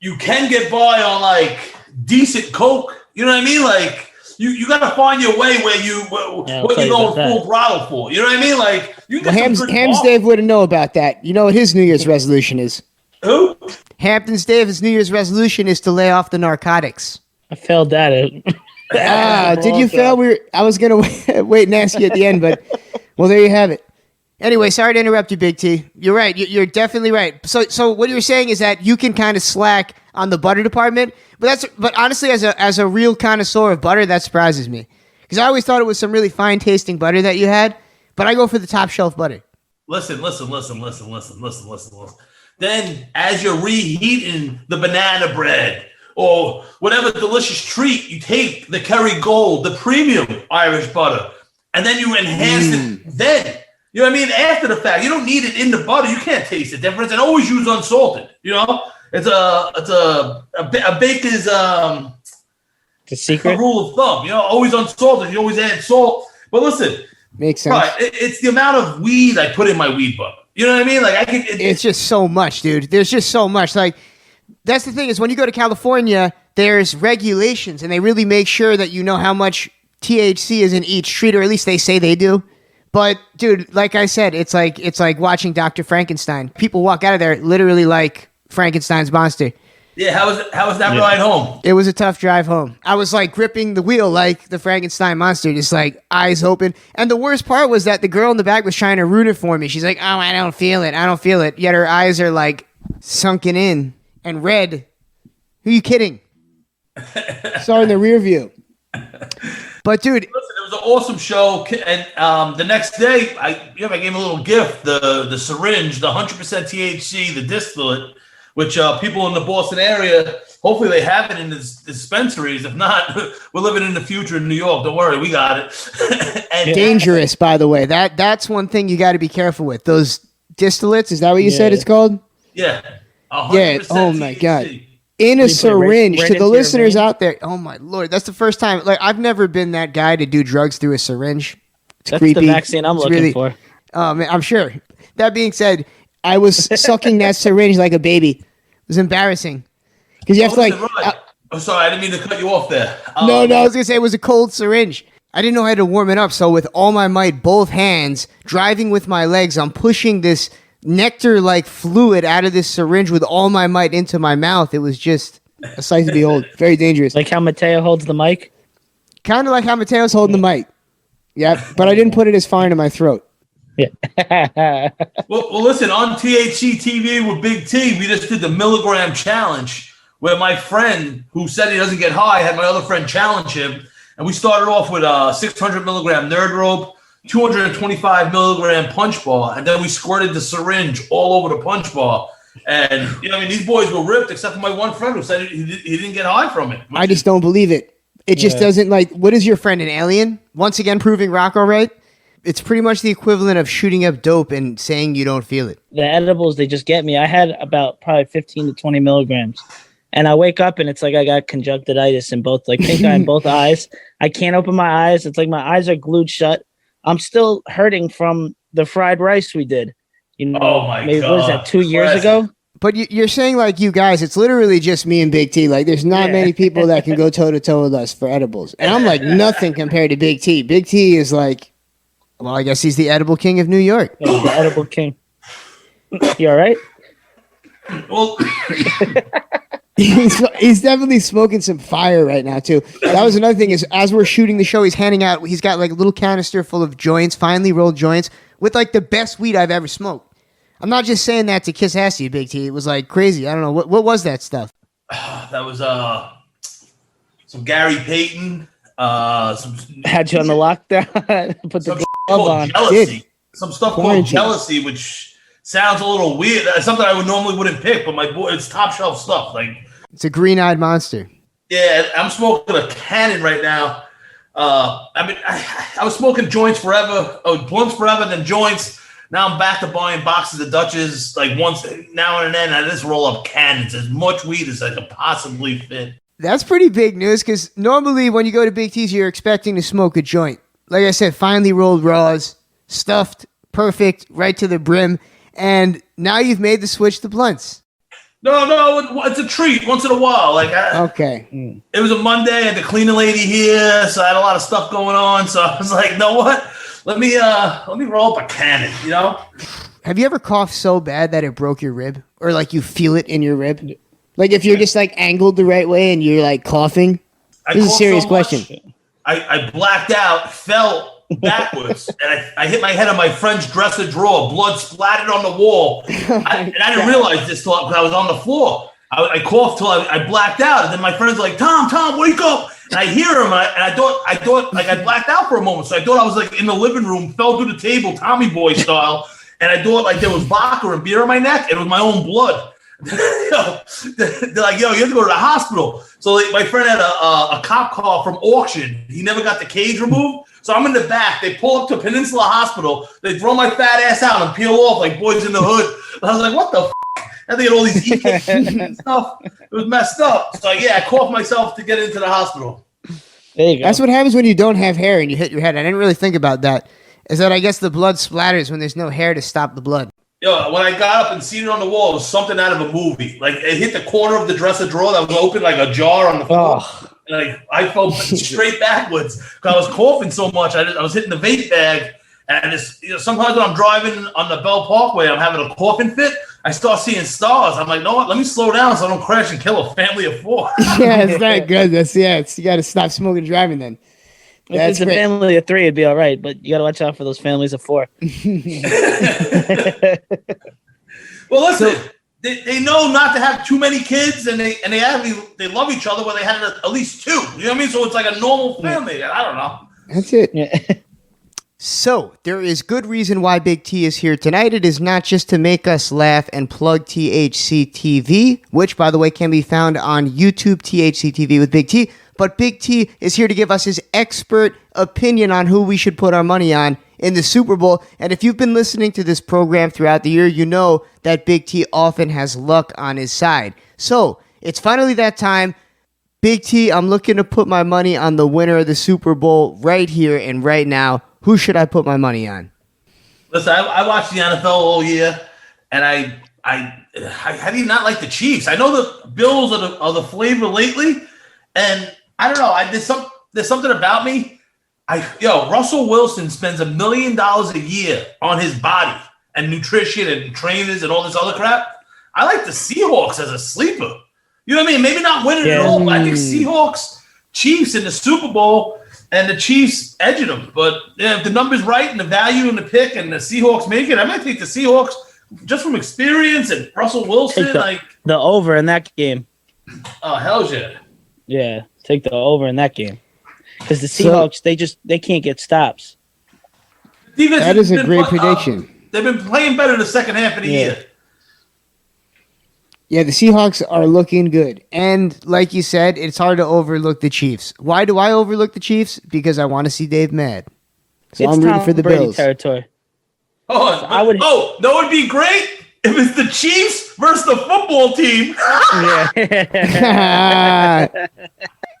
you can get by on, like, decent coke. You know what I mean? Like, you got to find your way where what you're going full throttle for. You know what I mean? Like, you get Hams Dave wouldn't know about that. You know what his New Year's resolution is? Who? Hamptons Dave's New Year's resolution is to lay off the narcotics. I failed that. Did you fail? I was going to wait and ask you at the end, but, well, there you have it. Anyway, sorry to interrupt you, Big T. You're right. You're definitely right. So what you're saying is that you can kind of slack on the butter department, but honestly, as a real connoisseur of butter, that surprises me because I always thought it was some really fine tasting butter that you had, but I go for the top shelf butter. Listen. Then, as you're reheating the banana bread or whatever delicious treat, you take the Kerrygold, the premium Irish butter, and then you enhance it. Then. You know what I mean? After the fact, you don't need it in the butter. You can't taste the difference. And always use unsalted. You know, it's a baker's the secret a rule of thumb. You know, always unsalted. You always add salt. But listen, makes sense. Right, it's the amount of weed I put in my weed butter. You know what I mean? Like it's just so much, dude. There's just so much. Like that's the thing is when you go to California, there's regulations and they really make sure that you know how much THC is in each treat, or at least they say they do. But dude, like I said, it's like watching Dr. Frankenstein. People walk out of there literally like Frankenstein's monster. Yeah, how was that ride home? It was a tough drive home. I was like gripping the wheel like the Frankenstein monster, just like eyes open. And the worst part was that the girl in the back was trying to ruin it for me. She's like, "Oh, I don't feel it." Yet her eyes are like sunken in and red. Who are you kidding? Saw in the rear view. But dude, listen, it was an awesome show, and the next day, I gave him a little gift, the syringe, the 100% THC, the distillate, which people in the Boston area, hopefully they have it in the dispensaries. If not, we're living in the future in New York. Don't worry, we got it. And dangerous, by the way. That's one thing you got to be careful with. Those distillates, is that what you said it's called? Yeah. Yeah. Oh my God. In a syringe, right to the listeners out there. Oh my Lord, that's the first time. Like I've never been that guy to do drugs through a syringe. It's creepy. The vaccine I'm looking for. Man, I'm sure. That being said, I was sucking that syringe like a baby. It was embarrassing because you have to like. I'm sorry, I didn't mean to cut you off there. No, I was gonna say it was a cold syringe. I didn't know how to warm it up, so with all my might, both hands, driving with my legs, I'm pushing this nectar-like fluid out of this syringe with all my might into my mouth. It was just a sight to behold. Very dangerous. Like how Mateo holds the mic? Kind of like how Mateo's holding the mic. Yeah, but I didn't put it as far into my throat. Yeah. well, listen, on THC TV with Big T, we just did the milligram challenge where my friend who said he doesn't get high had my other friend challenge him. And we started off with a 600 milligram nerd rope, 225 milligram punch bar, and then we squirted the syringe all over the punch bar. And these boys were ripped, except for my one friend who said he didn't get high from it. I just don't believe it. It just doesn't what is your friend, an alien? Once again, proving Rocco right. It's pretty much the equivalent of shooting up dope and saying you don't feel it. The edibles, they just get me. I had about probably 15 to 20 milligrams. And I wake up and it's like I got conjunctivitis in both, like pink eye in both eyes. I can't open my eyes. It's like my eyes are glued shut. I'm still hurting from the fried rice we did. You know, Oh my maybe, what was that, God. 2 years ago? But you're saying like you guys, it's literally just me and Big T. Like there's not many people that can go toe to toe with us for edibles. And I'm like nothing compared to Big T. Big T is like, well, I guess he's the edible king of New York. Yeah, the edible king. You all right? Well, he's definitely smoking some fire right now too. That was another thing is as we're shooting the show, he's handing out. He's got like a little canister full of joints, finely rolled joints with like the best weed I've ever smoked. I'm not just saying that to kiss ass to you, Big T. It was like crazy. I don't know what was that stuff. that was some Gary Payton. Some Had you on the lockdown. Put the glove called on. jealousy. Some stuff called Quarantine. jealousy, which sounds a little weird. It's something I would normally wouldn't pick, but my boy, it's top shelf stuff. Like, It's a green-eyed monster. yeah, I'm smoking a Cannon right now. I mean, I was smoking joints forever, blunts forever, then joints. Now I'm back to buying boxes of Dutches like once now and then. I just roll up Cannons, as much weed as I could possibly fit. That's pretty big news because normally when you go to Big T's, you're expecting to smoke a joint. Like I said, finely rolled raws, stuffed, perfect, right to the brim. And now you've made the switch to blunts. No, it's a treat once in a while. Like, Okay. it was a Monday. I had the cleaning lady here, so I had a lot of stuff going on. So I was like, you know what? Let me roll up a Cannon. You know? Have you ever coughed so bad that it broke your rib? Or like you feel it in your rib? Like if you're just like angled the right way and you're like coughing? This is a coughed serious so question. much, I blacked out, fell backwards, and I hit my head on my friend's dresser drawer. Blood splattered on the wall. And I didn't realize this till I was on the floor. I coughed till I blacked out. And then my friend's like, Tom, wake up. And I hear him, and I thought like I blacked out for a moment. So I thought I was like in the living room, fell through the table, Tommy Boy style. And I thought like there was vodka and beer in my neck. It was my own blood. They're like, yo, you have to go to the hospital. So like, my friend had a cop car from auction. He never got the cage removed. So I'm in the back. They pull up to Peninsula Hospital. They throw my fat ass out and peel off like Boys in the Hood. And I was like, what the f***? And they had all these EKGs and stuff. It was messed up. So yeah, I coughed myself to get into the hospital. There you go. That's what happens when you don't have hair and you hit your head. I didn't really think about that. Is that I guess the blood splatters when there's no hair to stop the blood. Yo, when I got up and seen it on the wall, it was something out of a movie. Like it hit the corner of the dresser drawer that was open like a jar on the floor. And like I fell straight backwards because I was coughing so much. I was hitting the vape bag, and it's, sometimes when I'm driving on the Bell Parkway, I'm having a coughing fit. I start seeing stars. I'm like, no, what? Let me slow down so I don't crash and kill a family of 4. Yeah, it's not good. You got to stop smoking and driving then. If it's a family of 3, it'd be all right, but you got to watch out for those families of 4. Well, listen, they know not to have too many kids, and they love each other when they had at least 2. You know what I mean? So it's like a normal family. I don't know. That's it. So, there is good reason why Big T is here tonight. It is not just to make us laugh and plug THC TV, which, by the way, can be found on YouTube, THC TV with Big T. But Big T is here to give us his expert opinion on who we should put our money on in the Super Bowl. And if you've been listening to this program throughout the year, you know that Big T often has luck on his side. So, it's finally that time. Big T, I'm looking to put my money on the winner of the Super Bowl right here and right now. Who should I put my money on? Listen, I watched the NFL all year, and how do you not like the Chiefs? I know the Bills are the flavor lately, and I don't know. There's something about me. Russell Wilson spends $1 million a year on his body and nutrition and trainers and all this other crap. I like the Seahawks as a sleeper. You know what I mean? Maybe not winning at all, but I think Seahawks, Chiefs in the Super Bowl, and the Chiefs edging them. But if the number's right and the value in the pick and the Seahawks make it, I might take the Seahawks just from experience and Russell Wilson. The over in that game. Oh, hell yeah. Yeah, take the over in that game. Because the Seahawks, they can't get stops. That is a great prediction. They've been playing better the second half of the year. Yeah, the Seahawks are looking good. And like you said, it's hard to overlook the Chiefs. Why do I overlook the Chiefs? Because I want to see Dave mad. So I'm rooting for the Brady Bills. Territory. That would be great if it's the Chiefs versus the football team.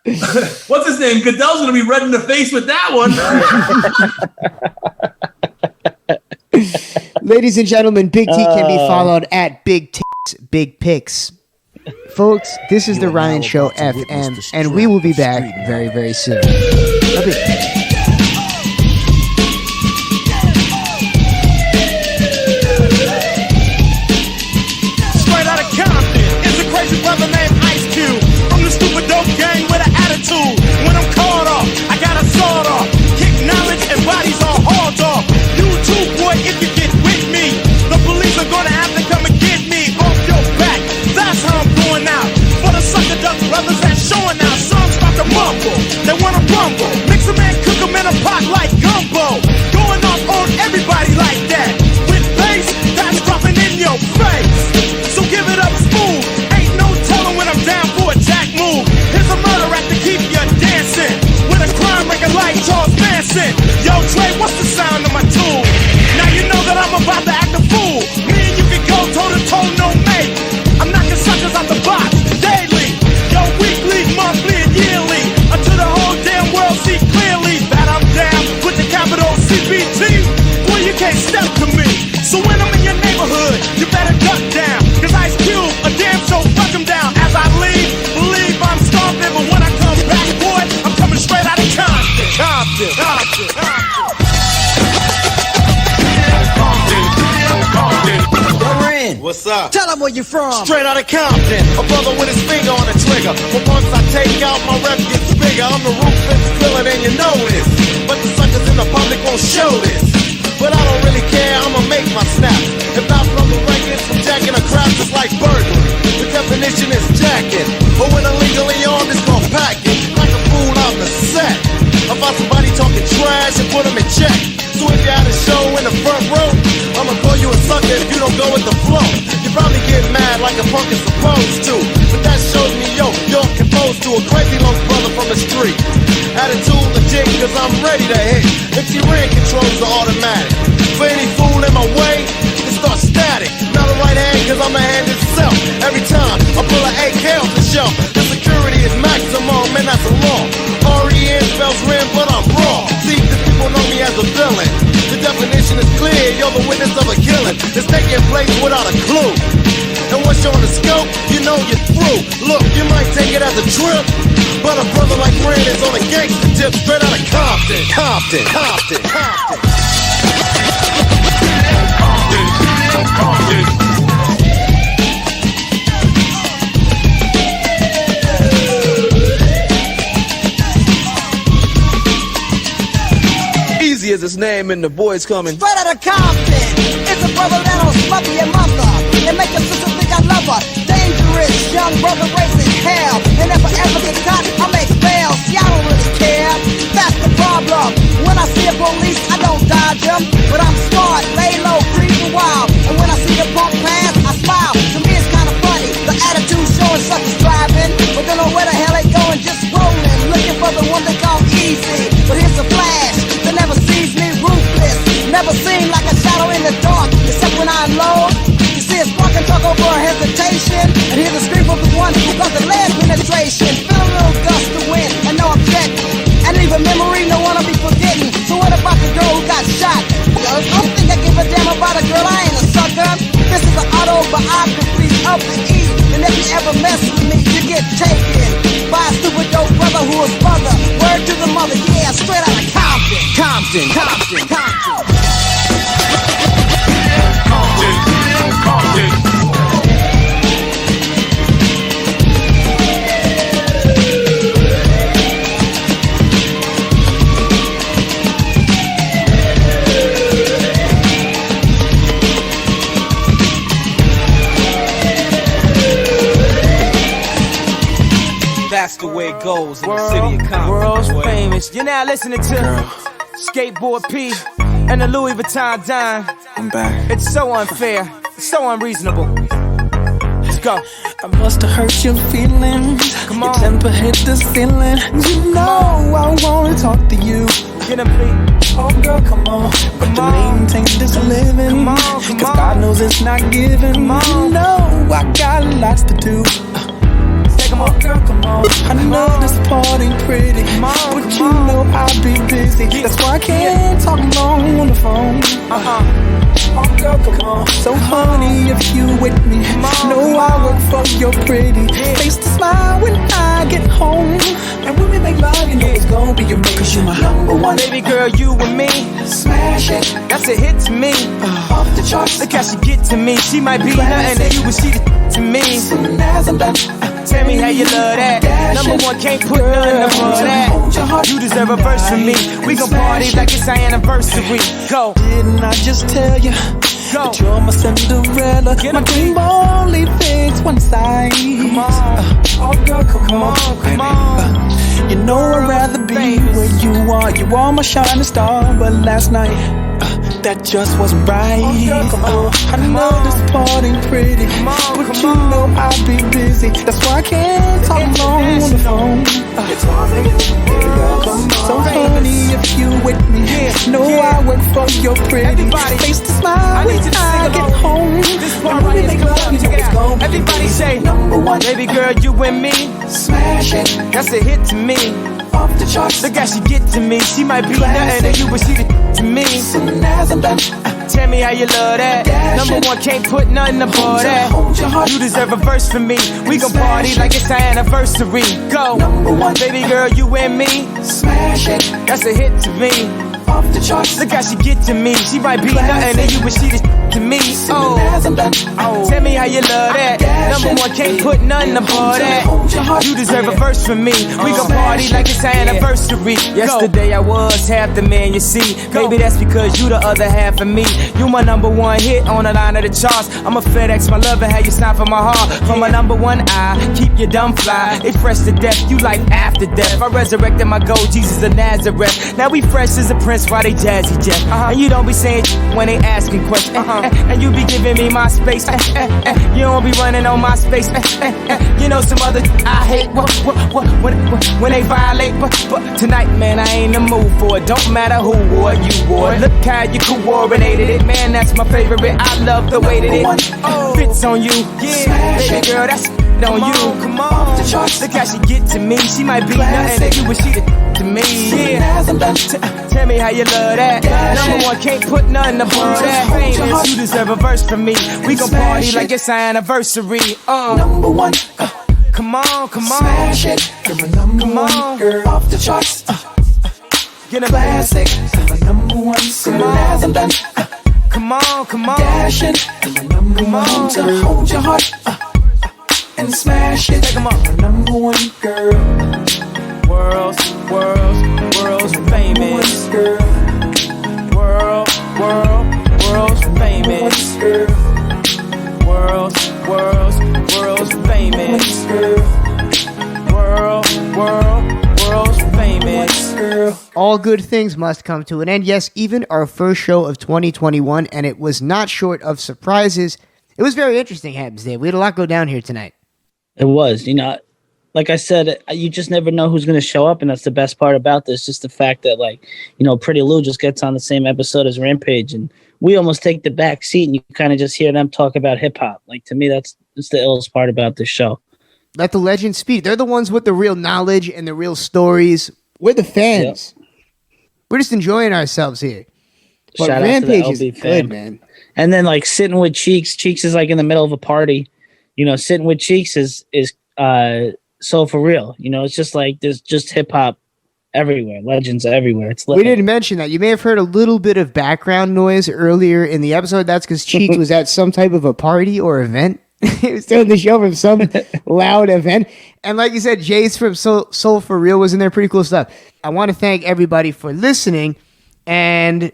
What's his name? Goodell's gonna be red in the face with that one. Ladies and gentlemen, Big T can be followed at Big Tits, Big Pics. Folks, this is the Ryan Show FM, and we will be back very, very soon. Straight out of Compton, it's a crazy brother named Ice Cube. I'm the stupid dope gang with an attitude. When I'm caught off, I got a sword off. Kick knowledge and bodies all hauled off. You too, boy, if you get with me, the police are gonna have to come and get me off your back. That's how I'm going out. For the sucker duck brothers that's showing out. Songs about to mumble, they wanna rumble. Mix 'em and cook 'em in a pot like gumbo. Going off on everybody like that. With bass, that's dropping in your face. So give it up smooth. Ain't no telling when I'm down for a jack move. Here's a murder act to keep you dancing. With a crime record like Charles Manson. Yo, Trey, what's the sound of my tool? Now you know that I'm about to act a fool. Me and you can go toe to toe, no mate. I'm knocking suckers out the box daily. Yo, weekly, monthly, and yearly. Until the whole damn world see clearly that I'm down with the capital CBT. Boy, you can't step to me. So when I'm in your neighborhood, you better duck down. Cause Ice Cube, a damn show, fuck him down. As I leave, believe I'm stomping. But when I come back, boy, I'm coming straight out of Compton. Compton, Compton, Compton. What's up? Tell them where you from. Straight out of Compton, a brother with his finger on the trigger. But once I take out, my rep gets bigger. I'm the ruthless villain and you know this. But the suckers in the public won't show this. But I don't really care, I'ma make my snaps. If not from the records, from jacking a crap just like burglary. The definition is jacking. But when illegally armed, it's called packing. Like a fool out the set. About somebody talking trash and put them in check. So if you had a show in the front row, I'ma call you a sucker if you don't go with the flow. You probably get mad like a punk is supposed to. But that shows me, yo, you're composed to a crazy little brother from the street. Attitude legit, cause I'm ready to hit. MC Ren controls the automatic. For any fool in my way, it starts static. Not a right hand, cause I'm a hand itself. Every time I pull an AK off the shelf, the security is maximum, and that's a law. REN spells Ren, but I'm raw. See, the people know me as a villain. The definition is clear, you're the witness of a killing. It's taking place without a clue. And once you're on the scope, you know you're through. Look, you might take it as a trip, but a brother like Ren is on a gangster tip straight out of Compton. Compton, Compton, Compton. Compton. Easy as his name and the boys coming. Straight out of Compton, it's a brother that'll smother your mother and make your sister think I love her. Dangerous young brother raising hell, and if I ever get caught, I make bail. See, I don't really care. That's the problem. When I see a police, I don't dodge them, but I'm smart, lay low, creeping wild. And when I see the punk pass, I smile. To me, it's kind of funny. The attitude showing suckers driving, but don't know where the hell they going, just rolling, looking for the one they call easy. But here's a flash. They never sees me ruthless. Never seem like a shadow in the dark, except when I unload. You see a spark and talk over a hesitation, and hear the scream of the one who got the lead penetration. Feel a little gust of wind, and no objective. And leave a memory no one will be forgetting. So what about the girl who got shot? I don't think I give a damn about a girl, I ain't a sucker. This is an autobiography of the E. And if you ever mess with me, you get taken by a stupid dope brother who is mother. Word to the mother, yeah, straight out of Compton. Compton, Compton, Compton. Compton, Compton. That's the way it goes in the city of Compton. World's famous. You're now listening to Skateboard P and the Louis Vuitton Dime. I'm back. It's so unfair. It's so unreasonable. Let's go. I must have hurt your feelings. Come on. Your temper hit the ceiling. You know I wanna talk to you. Get him, please. Oh girl, come on. But to maintain this living, come on, cause God knows it's not given. Come on. You know I got lots to do. Take 'em on. Girl, come on. I know this part ain't pretty, but you know I'll be busy. That's why I can't talk long on the phone. Oh, girl, come on. So, honey, if you with me, know I work for your pretty face to smile when I get home. And when we make love, you know it's gonna be your mate, 'cause you my number one. Baby girl, you and me, smash it. That's a hit to me. Off the charts. Look how she get to me. She might be nothing to you, but she the to me. Soon as I'm done, tell me how you love that. Number one, can't put nothing above that. You deserve a verse from me. We gon' party like it's our anniversary. Go. Didn't I just tell you that you're my Cinderella? My dream only fits one size. Come on. Oh, girl, come on, come on. You know I'd rather be where you are. You are my shining star, but last night that just wasn't right. I know this part ain't pretty, but you know I'll be busy. That's why I can't talk long on the phone. So honey, if you with me, know I work for your pretty face to smile when I get home. And when we make love, you know it's gonna be everybody say number one. Baby girl, you and me, smash it. That's a hit to me. Off the charts. Look how she get to me. She might be nothing to you, but she the to me. Soon as I'm done, tell me how you love that. Number one, can't put nothing above that. You deserve a verse from me. We gon' party like it's our anniversary. Go. Number one. Baby girl, you and me, smash it. That's a hit to me. Off the charts. Look how she get to me. She might be nothing to you, but she the to me. Oh, tell me how you love that. Number one, can't put nothing above that. You deserve a verse from me. We gon' party like it's our anniversary. Yesterday I was half the man you see. Baby, that's because you the other half of me. You my number one hit on the line of the charts. I'm a FedEx, my love, and how you sign for my heart. For my number one eye, keep your dumb fly. It fresh to death, you like after death. I resurrected my gold, Jesus of Nazareth. Now we fresh as a prince, why they jazzy jet? And you don't be saying when they asking questions. And you be giving me my space. You don't be running on my space. You know some other I hate when they violate. But tonight, man, I ain't in the mood for it. Don't matter who wore it, you wore it. Look how you coordinated it, man. That's my favorite. I love the way that it fits on you. Yeah, baby girl, that's on you. Come on, look how she get to me. She might be nothing to you, but she to me. Yeah, tell me how you love that. Number one, can't put nothing above that. Famous, you deserve a verse from me. We gon' party like it's our anniversary. Number one. Come on, come on. Smash it. You're my number one girl. Off the charts. Get a classic. You're my number one. Soon as I'm done. Come on, come on. Dashing. You're my number one to hold your heart. And smash it. Take 'em up. You're my number one girl. World's famous. World's famous. World's famous. World's famous. All good things must come to an end. Yes, even our first show of 2021, and it was not short of surprises. It was very interesting, Happens Dave. We had a lot go down here tonight. It was, like I said, you just never know who's going to show up, and that's the best part about this. Just the fact that, Pretty Lou just gets on the same episode as Rampage, and we almost take the back seat, and you kind of just hear them talk about hip hop. To me, that's the illest part about this show. Let the legends speak. They're the ones with the real knowledge and the real stories. We're the fans. Yep. We're just enjoying ourselves here. But Shout Rampage out to the LB is fam. good, man. And then sitting with Cheeks. Cheeks is in the middle of a party. Sitting with Cheeks is so for real. It's just there's just hip hop everywhere, legends everywhere. It's lit. We didn't mention that. You may have heard a little bit of background noise earlier in the episode. That's because Cheeks was at some type of a party or event. He was doing the show from some loud event. And like you said, Jace from Soul for Real was in there. Pretty cool stuff. I want to thank everybody for listening. And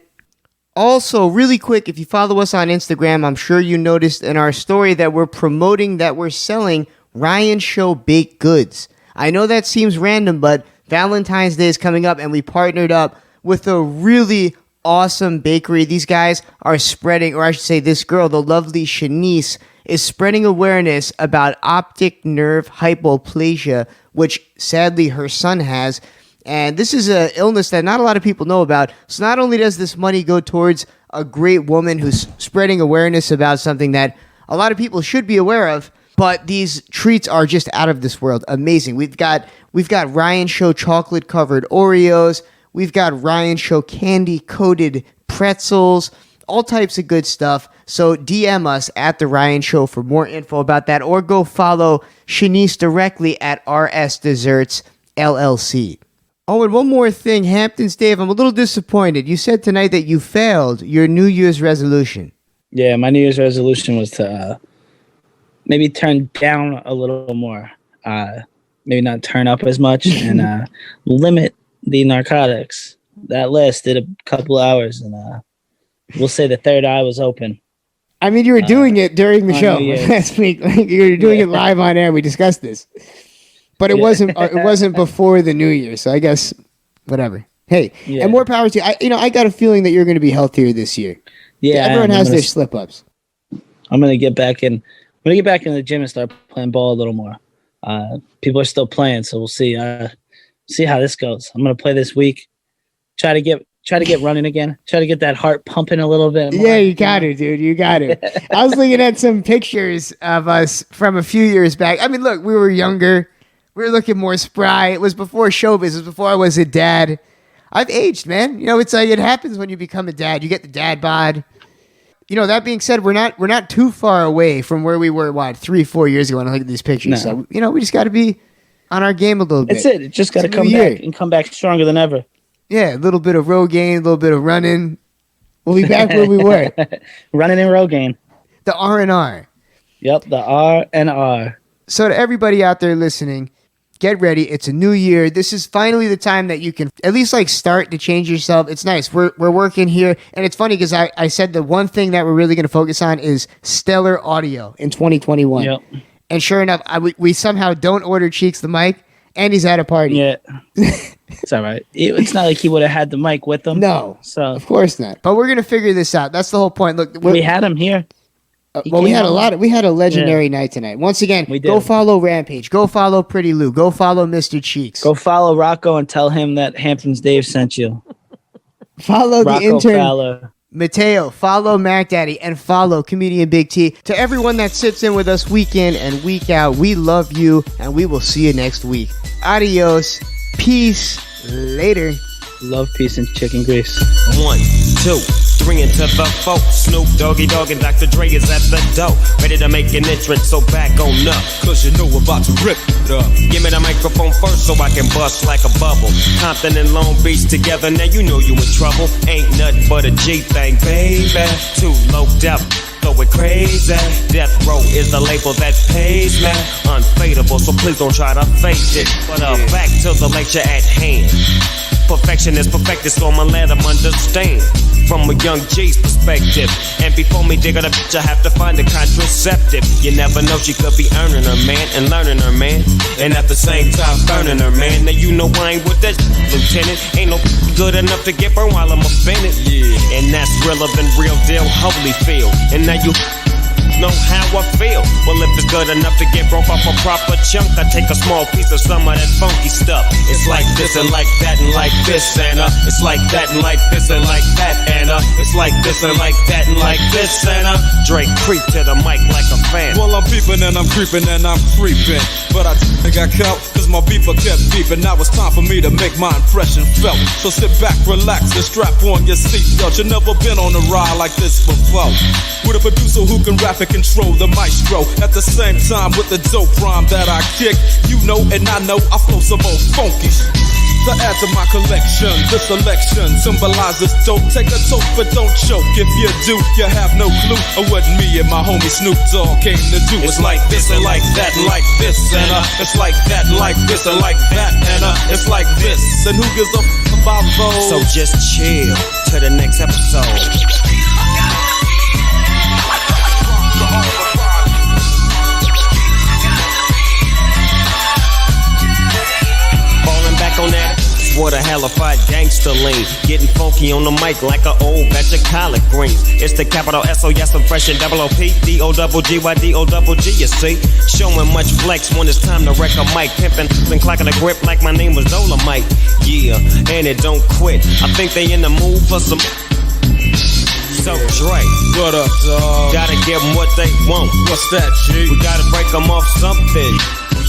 also, really quick, if you follow us on Instagram, I'm sure you noticed in our story that we're promoting that we're selling Ryan Show baked goods. I know that seems random, but Valentine's Day is coming up, and we partnered up with a really awesome bakery. These guys are spreading, or I should say this girl, the lovely Shanice, is spreading awareness about optic nerve hypoplasia, which sadly her son has. And this is an illness that not a lot of people know about. So not only does this money go towards a great woman who's spreading awareness about something that a lot of people should be aware of, But these treats are just out of this world. Amazing. We've got Ryan Show chocolate covered Oreos. We've got Ryan Show candy coated pretzels. All types of good stuff. So DM us at The Ryan Show for more info about that, or go follow Shanice directly at RS Desserts LLC. Oh, and one more thing, Hamptons Dave, I'm a little disappointed. You said tonight that you failed your New Year's resolution. Yeah, my New Year's resolution was to maybe turn down a little more, maybe not turn up as much, and limit the narcotics. That lasted a couple hours, and we'll say the third eye was open. I mean, you were doing it during the show last week. You were doing it live on air. We discussed this, but it wasn't before the New Year. So I guess whatever. Hey, and more power to you. I got a feeling that you're going to be healthier this year. Yeah, everyone has their slip ups. I'm going to get back in. I'm going to get back in the gym and start playing ball a little more. People are still playing, so we'll see. See how this goes. I'm going to play this week. Try to get running again. Try to get that heart pumping a little bit more. Yeah, you got it, dude. You got it. I was looking at some pictures of us from a few years back. I mean, look, we were younger. We were looking more spry. It was before showbiz. It was before I was a dad. I've aged, man. It's like it happens when you become a dad. You get the dad bod. That being said, we're not too far away from where we were, 3-4 years ago when I look at these pictures. No. So, we just got to be on our game a little bit. That's it. It just got to come back and come back stronger than ever. Yeah, a little bit of Rogaine, a little bit of running. We'll be back where we were. Running in Rogaine. The R&R. Yep, the R&R. So to everybody out there listening, get ready. It's a new year. This is finally the time that you can at least start to change yourself. It's nice. We're working here. And it's funny because I said the one thing that we're really going to focus on is stellar audio in 2021. Yep. And sure enough, we somehow don't order Cheeks the mic, and he's at a party. Yeah. It's all right. It's not like he would have had the mic with him. No. So of course not. But we're going to figure this out. That's the whole point. Look, we had him here. We had a legendary night tonight. Once again, go follow Rampage. Go follow Pretty Lou. Go follow Mr. Cheeks. Go follow Rocco and tell him that Hamptons Dave sent you. Follow Rocco the intern, Fowler. Mateo. Follow Mac Daddy. And follow Comedian Big T. To everyone that sits in with us week in and week out, we love you, and we will see you next week. Adios. Peace. Later. Love, peace, and chicken grease. 1, 2, 3 into the 4. Snoop Doggy Dogg and Dr. Dre is at the door, ready to make an entrance, so back on up, cause we're about to rip it up. Give me the microphone first so I can bust like a bubble. Compton and Long Beach together, now you know you in trouble. Ain't nothing but a G thing, baby. Too low depth. So it crazy. Death Row is the label that pays me. Unfadable, so please don't try to fake it. But back to the lecture at hand. Perfection is perfected, so I'ma let them understand from a young G's perspective. And before me digging a bitch, I have to find a contraceptive. You never know, she could be earning her man and learning her man, and at the same time burning her man. Now you know I ain't with that lieutenant. Ain't no good enough to get burned while I'm offended. Yeah, and that's realer than real deal Holyfield. And now you know how I feel. Well, if it's good enough to get broke off a proper chunk, I take a small piece of some of that funky stuff. It's like this and like that and like this, and it's like that and like this and like that, and it's like this and like that and like this, and Drake creep to the mic like a fan. Well, I'm peeping and I'm creeping and I'm creeping, but I got caught cause my beeper kept beeping. Now it's time for me to make my impression felt. So sit back, relax, and strap on your seatbelt. You've never been on a ride like this before, with a producer who can rap and control the maestro. At the same time with the dope rhyme that I kick, you know and I know I flow some old funky. To add to my collection, this selection symbolizes dope. Take a toke but don't choke. If you do, you have no clue of what me and my homie Snoop Dogg came to do. It's like this and like that and like this, and it's like that and like this and like that, and it's like this. And who gives a f about those? So just chill to the next episode. On that, what a hellified gangster lean. Getting funky on the mic like an old batch of collard greens. It's the capital S-O-S, I'm fresh and double O-P, D-O-double-G-Y-D-O-double-G, you see. Showing much flex when it's time to wreck a mic. Pimping and clacking a grip like my name was Dolomite. Yeah, and it don't quit. I think they in the mood for some. So Dre, what up, dog? Gotta give them what they want. What's that, G? We gotta break them off something.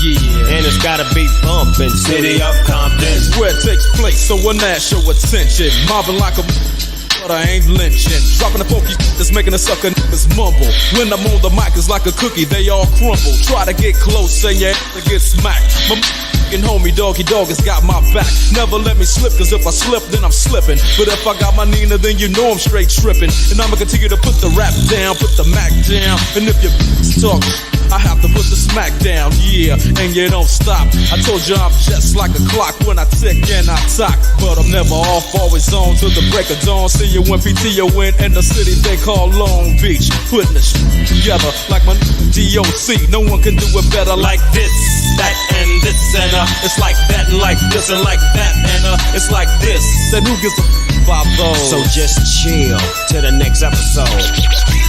Yeah. And it's gotta be bumpin'. City of Compton. Where it takes place, so when that show attention. Mobbing like a but I ain't lynching. Dropping the funky that's making the sucker niggas mumble. When I'm on the mic, it's like a cookie, they all crumble. Try to get close and your ass get smacked. My homie Doggy Dog has got my back. Never let me slip, cause if I slip, then I'm slipping. But if I got my Nina, then you know I'm straight tripping. And I'ma continue to put the rap down, put the Mac down. And if you talk, I have to put the smack down, yeah, and you don't stop. I told you I'm just like a clock when I tick and I talk. But I'm never off, always on till the break of dawn. See you when PTO in the city they call Long Beach. Putting the together like my DOC. No one can do it better like this, that, and this, and it's like that, and like this, and like that, and it's like this. Then who gives a about those? So just chill till the next episode.